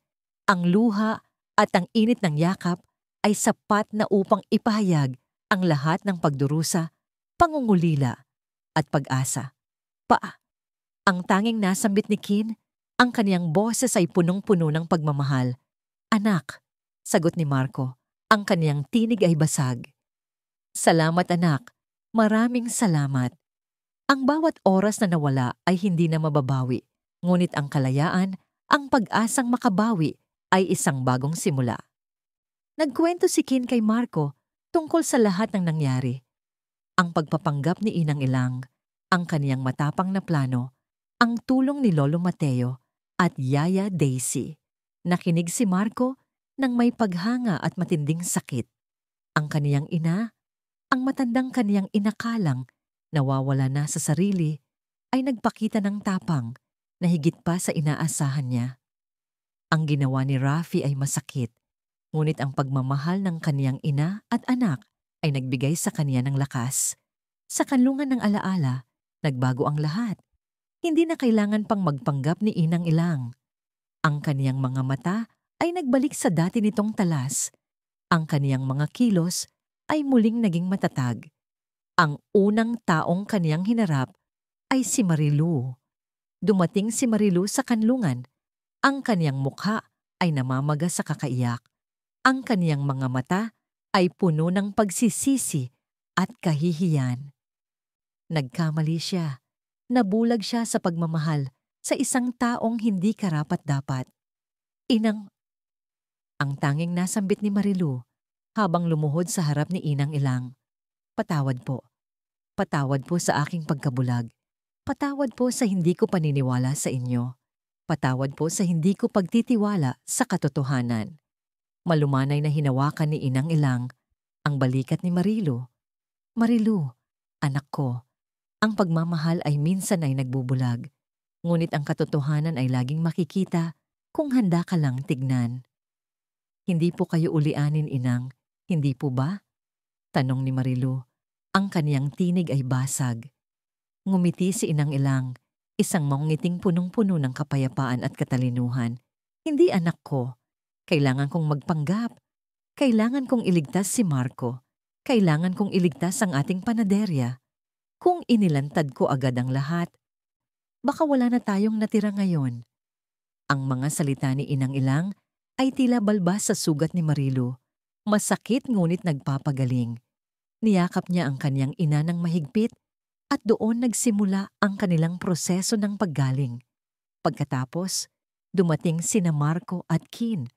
S1: Ang luha at ang init ng yakap ay sapat na upang ipahayag ang lahat ng pagdurusa, pangungulila at pag-asa. Ang tanging nasambit ni Kin, ang kaniyang boses ay punong-puno ng pagmamahal. "Anak," sagot ni Marco, ang kaniyang tinig ay basag. "Salamat anak, maraming salamat." Ang bawat oras na nawala ay hindi na mababawi, ngunit ang kalayaan, ang pag-asang makabawi ay isang bagong simula. Nagkwento si Kin kay Marco tungkol sa lahat ng nangyari. Ang pagpapanggap ni Inang Ilang, ang kaniyang matapang na plano, ang tulong ni Lolo Mateo at Yaya Daisy. Nakinig si Marco nang may paghanga at matinding sakit. Ang kaniyang ina, ang matandang kaniyang inakalang nawawala na sa sarili, ay nagpakita ng tapang na higit pa sa inaasahan niya. Ang ginawa ni Rafi ay masakit, ngunit ang pagmamahal ng kaniyang ina at anak ay nagbigay sa kaniya ng lakas. Sa kanlungan ng alaala, nagbago ang lahat. Hindi na kailangan pang magpanggap ni Inang Ilang. Ang kaniyang mga mata ay nagbalik sa dati nitong talas. Ang kaniyang mga kilos ay muling naging matatag. Ang unang taong kaniyang hinarap ay si Marilu. Dumating si Marilu sa kanlungan. Ang kaniyang mukha ay namamaga sa kakaiyak. Ang kaniyang mga mata ay puno ng pagsisisi at kahihiyan. Nagkamali siya. Nabulag siya sa pagmamahal sa isang taong hindi karapat-dapat. Ang tanging nasambit ni Marilu habang lumuhod sa harap ni Inang Ilang. "Patawad po. Patawad po sa aking pagkabulag. Patawad po sa hindi ko paniniwala sa inyo. Patawad po sa hindi ko pagtitiwala sa katotohanan." Malumanay na hinawakan ni Inang Ilang ang balikat ni Marilu. "Marilu, anak ko, ang pagmamahal ay minsan ay nagbubulag, ngunit ang katotohanan ay laging makikita kung handa ka lang tignan. Hindi po kayo ulianin, Inang, hindi po ba? Tanong ni Marilu. Ang kaniyang tinig ay basag. Ngumiti si Inang Ilang, isang mangiting punong-puno ng kapayapaan at katalinuhan. Hindi anak ko. Kailangan kong magpanggap. Kailangan kong iligtas si Marco. Kailangan kong iligtas ang ating panaderya. Kung inilantad ko agad ang lahat, baka wala na tayong natira ngayon. Ang mga salita ni Inang Ilang ay tila balbas sa sugat ni Marilu. Masakit ngunit nagpapagaling. Niyakap niya ang kanyang ina ng mahigpit at doon nagsimula ang kanilang proseso ng paggaling. Pagkatapos, dumating sina Marco at Kin.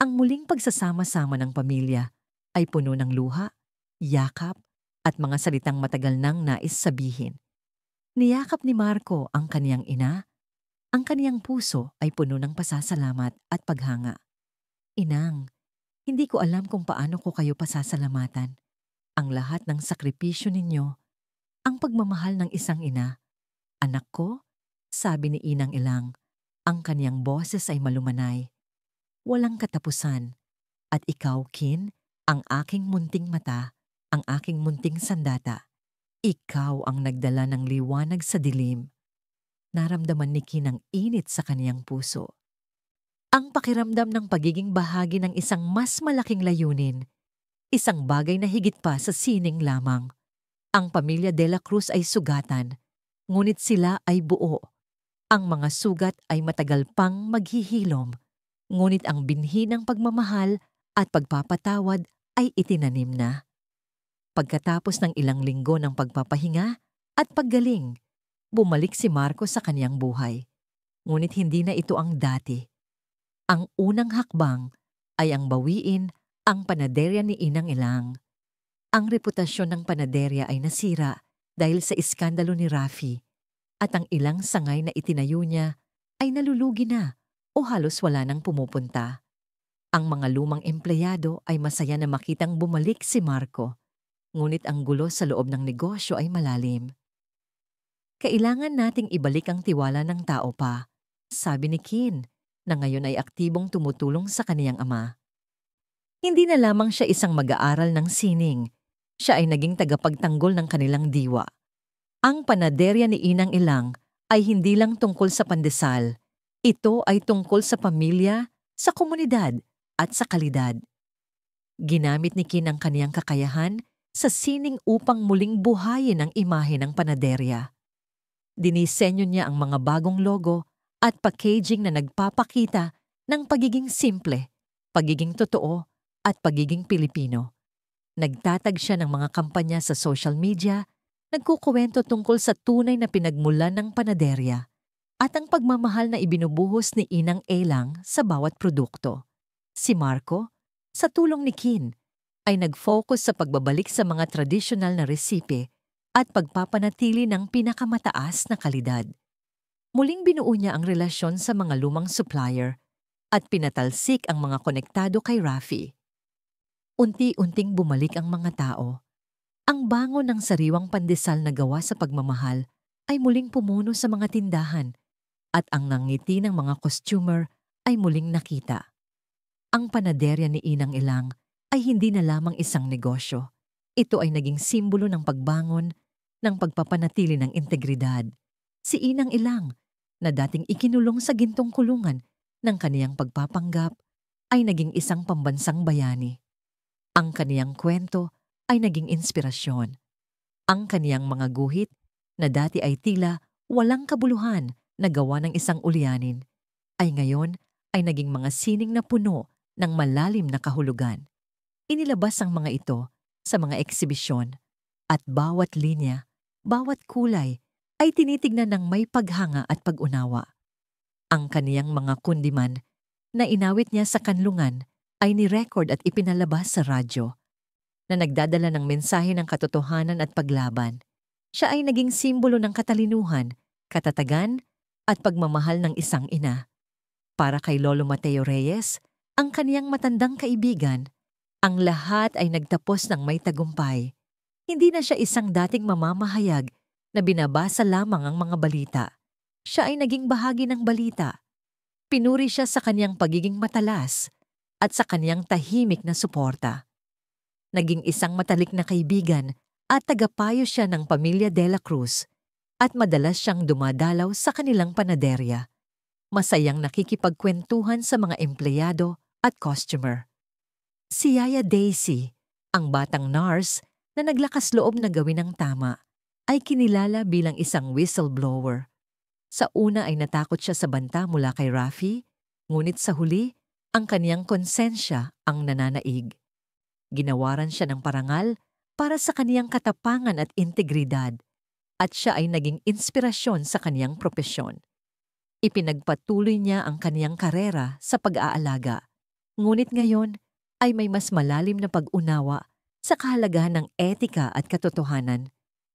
S1: Ang muling pagsasama-sama ng pamilya ay puno ng luha, yakap at mga salitang matagal nang nais sabihin. Niyakap ni Marco ang kaniyang ina. Ang kaniyang puso ay puno ng pasasalamat at paghanga. Inang, hindi ko alam kung paano ko kayo pasasalamatan. Ang lahat ng sakripisyo ninyo, ang pagmamahal ng isang ina. Anak ko, sabi ni Inang Ilang, ang kaniyang boses ay malumanay. Walang katapusan. At ikaw, Kin, ang aking munting mata, ang aking munting sandata. Ikaw ang nagdala ng liwanag sa dilim. Naramdaman ni Kin ang init sa kaniyang puso. Ang pakiramdam ng pagiging bahagi ng isang mas malaking layunin. Isang bagay na higit pa sa sining lamang. Ang pamilya de la Cruz ay sugatan, ngunit sila ay buo. Ang mga sugat ay matagal pang maghihilom, ngunit ang binhi ng pagmamahal at pagpapatawad ay itinanim na. Pagkatapos ng ilang linggo ng pagpapahinga at paggaling, bumalik si Marco sa kaniyang buhay. Ngunit hindi na ito ang dati. Ang unang hakbang ay ang bawiin ang panaderya ni Inang Ilang. Ang reputasyon ng panaderya ay nasira dahil sa iskandalo ni Rafi at ang ilang sangay na itinayo niya ay nalulugi na o halos wala nang pumupunta. Ang mga lumang empleyado ay masaya na makitang bumalik si Marco, ngunit ang gulo sa loob ng negosyo ay malalim. Kailangan nating ibalik ang tiwala ng tao pa, sabi ni Kin, na ngayon ay aktibong tumutulong sa kaniyang ama. Hindi na lamang siya isang mag-aaral ng sining, siya ay naging tagapagtanggol ng kanilang diwa. Ang panaderya ni Inang Ilang ay hindi lang tungkol sa pandesal. Ito ay tungkol sa pamilya, sa komunidad, at sa kalidad. Ginamit ni Kin ang kaniyang kakayahan sa sining upang muling buhayin ang imahe ng panaderya. Dinisenyo niya ang mga bagong logo at packaging na nagpapakita ng pagiging simple, pagiging totoo, at pagiging Pilipino. Nagtatag siya ng mga kampanya sa social media, nagkukuwento tungkol sa tunay na pinagmulan ng panaderya at ang pagmamahal na ibinubuhos ni Inang Ilang sa bawat produkto. Si Marco, sa tulong ni Kin, ay nag-focus sa pagbabalik sa mga tradisyonal na resipe at pagpapanatili ng pinakamataas na kalidad. Muling binuo niya ang relasyon sa mga lumang supplier at pinatalsik ang mga konektado kay Rafi. Unti-unting bumalik ang mga tao. Ang bango ng sariwang pandesal na gawa sa pagmamahal ay muling pumuno sa mga tindahan at ang nangiti ng mga customer ay muling nakita. Ang panaderya ni Inang Ilang ay hindi na lamang isang negosyo. Ito ay naging simbolo ng pagbangon, ng pagpapanatili ng integridad. Si Inang Ilang, na dating ikinulong sa gintong kulungan ng kaniyang pagpapanggap, ay naging isang pambansang bayani. Ang kaniyang kwento ay naging inspirasyon. Ang kaniyang mga guhit na dati ay tila walang kabuluhan na gawa ng isang ulyanin, ay ngayon ay naging mga sining na puno ng malalim na kahulugan. Inilabas ang mga ito sa mga eksibisyon at bawat linya, bawat kulay ay tinitignan ng may paghanga at pag-unawa. Ang kaniyang mga kundiman na inawit niya sa kanlungan ay ni-record at ipinalabas sa radyo na nagdadala ng mensahe ng katotohanan at paglaban. Siya ay naging simbolo ng katalinuhan, katatagan, at pagmamahal ng isang ina. Para kay Lolo Mateo Reyes, ang kaniyang matandang kaibigan, ang lahat ay nagtapos ng may tagumpay. Hindi na siya isang dating mamamahayag na binabasa lamang ang mga balita. Siya ay naging bahagi ng balita. Pinuri siya sa kaniyang pagiging matalas at sa kaniyang tahimik na suporta. Naging isang matalik na kaibigan at tagapayo siya ng pamilya De La Cruz at madalas siyang dumadalaw sa kanilang panaderya. Masayang nakikipagkwentuhan sa mga empleyado at customer. Si Yaya Daisy, ang batang nurse na naglakas loob na gawin ang tama, ay kinilala bilang isang whistleblower. Sa una ay natakot siya sa banta mula kay Rafi, ngunit sa huli, ang kaniyang konsensya ang nananaig. Ginawaran siya ng parangal para sa kaniyang katapangan at integridad, at siya ay naging inspirasyon sa kaniyang propesyon. Ipinagpatuloy niya ang kaniyang karera sa pag-aalaga, ngunit ngayon ay may mas malalim na pag-unawa sa kahalagahan ng etika at katotohanan.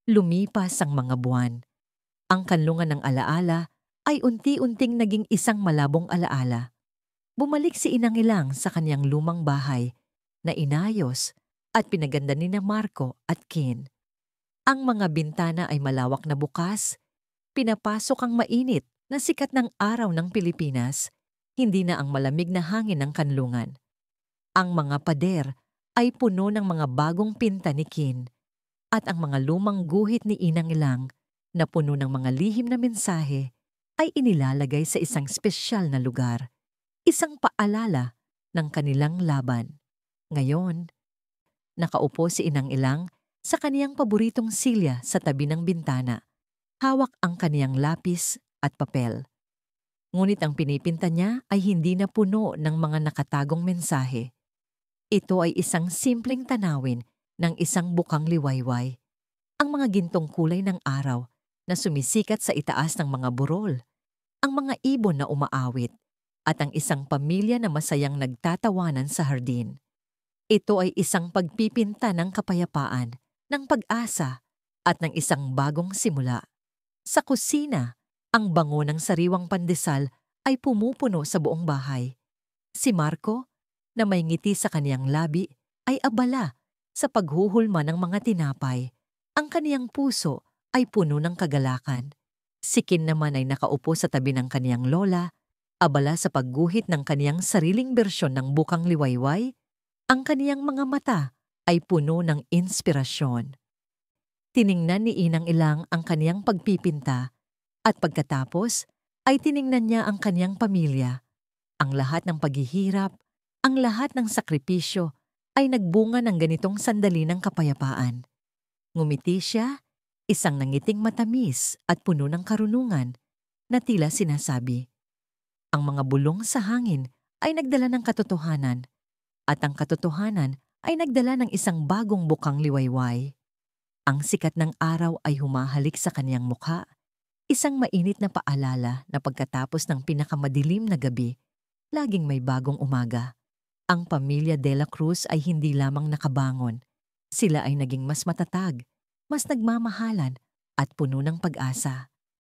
S1: Lumipas ang mga buwan. Ang kanlungan ng alaala ay unti-unting naging isang malabong alaala. Bumalik si Inang Ilang sa kaniyang lumang bahay na inayos at pinaganda ni na Marco at Ken. Ang mga bintana ay malawak na bukas, pinapasok ang mainit na sikat ng araw ng Pilipinas, hindi na ang malamig na hangin ng kanlungan. Ang mga pader ay puno ng mga bagong pinta ni Ken at ang mga lumang guhit ni Inang Ilang na puno ng mga lihim na mensahe ay inilalagay sa isang espesyal na lugar, isang paalala ng kanilang laban. Ngayon, nakaupo si Inang Ilang sa kaniyang paboritong silya sa tabi ng bintana. Hawak ang kaniyang lapis at papel. Ngunit ang pinipinta niya ay hindi na puno ng mga nakatagong mensahe. Ito ay isang simpleng tanawin ng isang bukang liwayway. Ang mga gintong kulay ng araw na sumisikat sa itaas ng mga burol, ang mga ibon na umaawit, at ang isang pamilya na masayang nagtatawanan sa hardin. Ito ay isang pagpipinta ng kapayapaan, ng pag-asa, at ng isang bagong simula. Sa kusina, ang bango ng sariwang pandesal ay pumupuno sa buong bahay. Si Marco, na may ngiti sa kaniyang labi, ay abala sa paghuhulma ng mga tinapay. Ang kaniyang puso ay puno ng kagalakan. Si Ken naman ay nakaupo sa tabi ng kaniyang lola, abala sa pagguhit ng kaniyang sariling bersyon ng bukang liwayway. Ang kaniyang mga mata ay puno ng inspirasyon. Tiningnan ni Inang Ilang ang kaniyang pagpipinta at pagkatapos ay tiningnan niya ang kaniyang pamilya. Ang lahat ng paghihirap, ang lahat ng sakripisyo ay nagbunga ng ganitong sandali ng kapayapaan. Ngumiti siya, isang nangiting matamis at puno ng karunungan na tila sinasabi. Ang mga bulong sa hangin ay nagdala ng katotohanan at ang katotohanan ay nagdala ng isang bagong bukang liwayway. Ang sikat ng araw ay humahalik sa kaniyang mukha, isang mainit na paalala na pagkatapos ng pinakamadilim na gabi, laging may bagong umaga. Ang pamilya De La Cruz ay hindi lamang nakabangon. Sila ay naging mas matatag, mas nagmamahalan at puno ng pag-asa.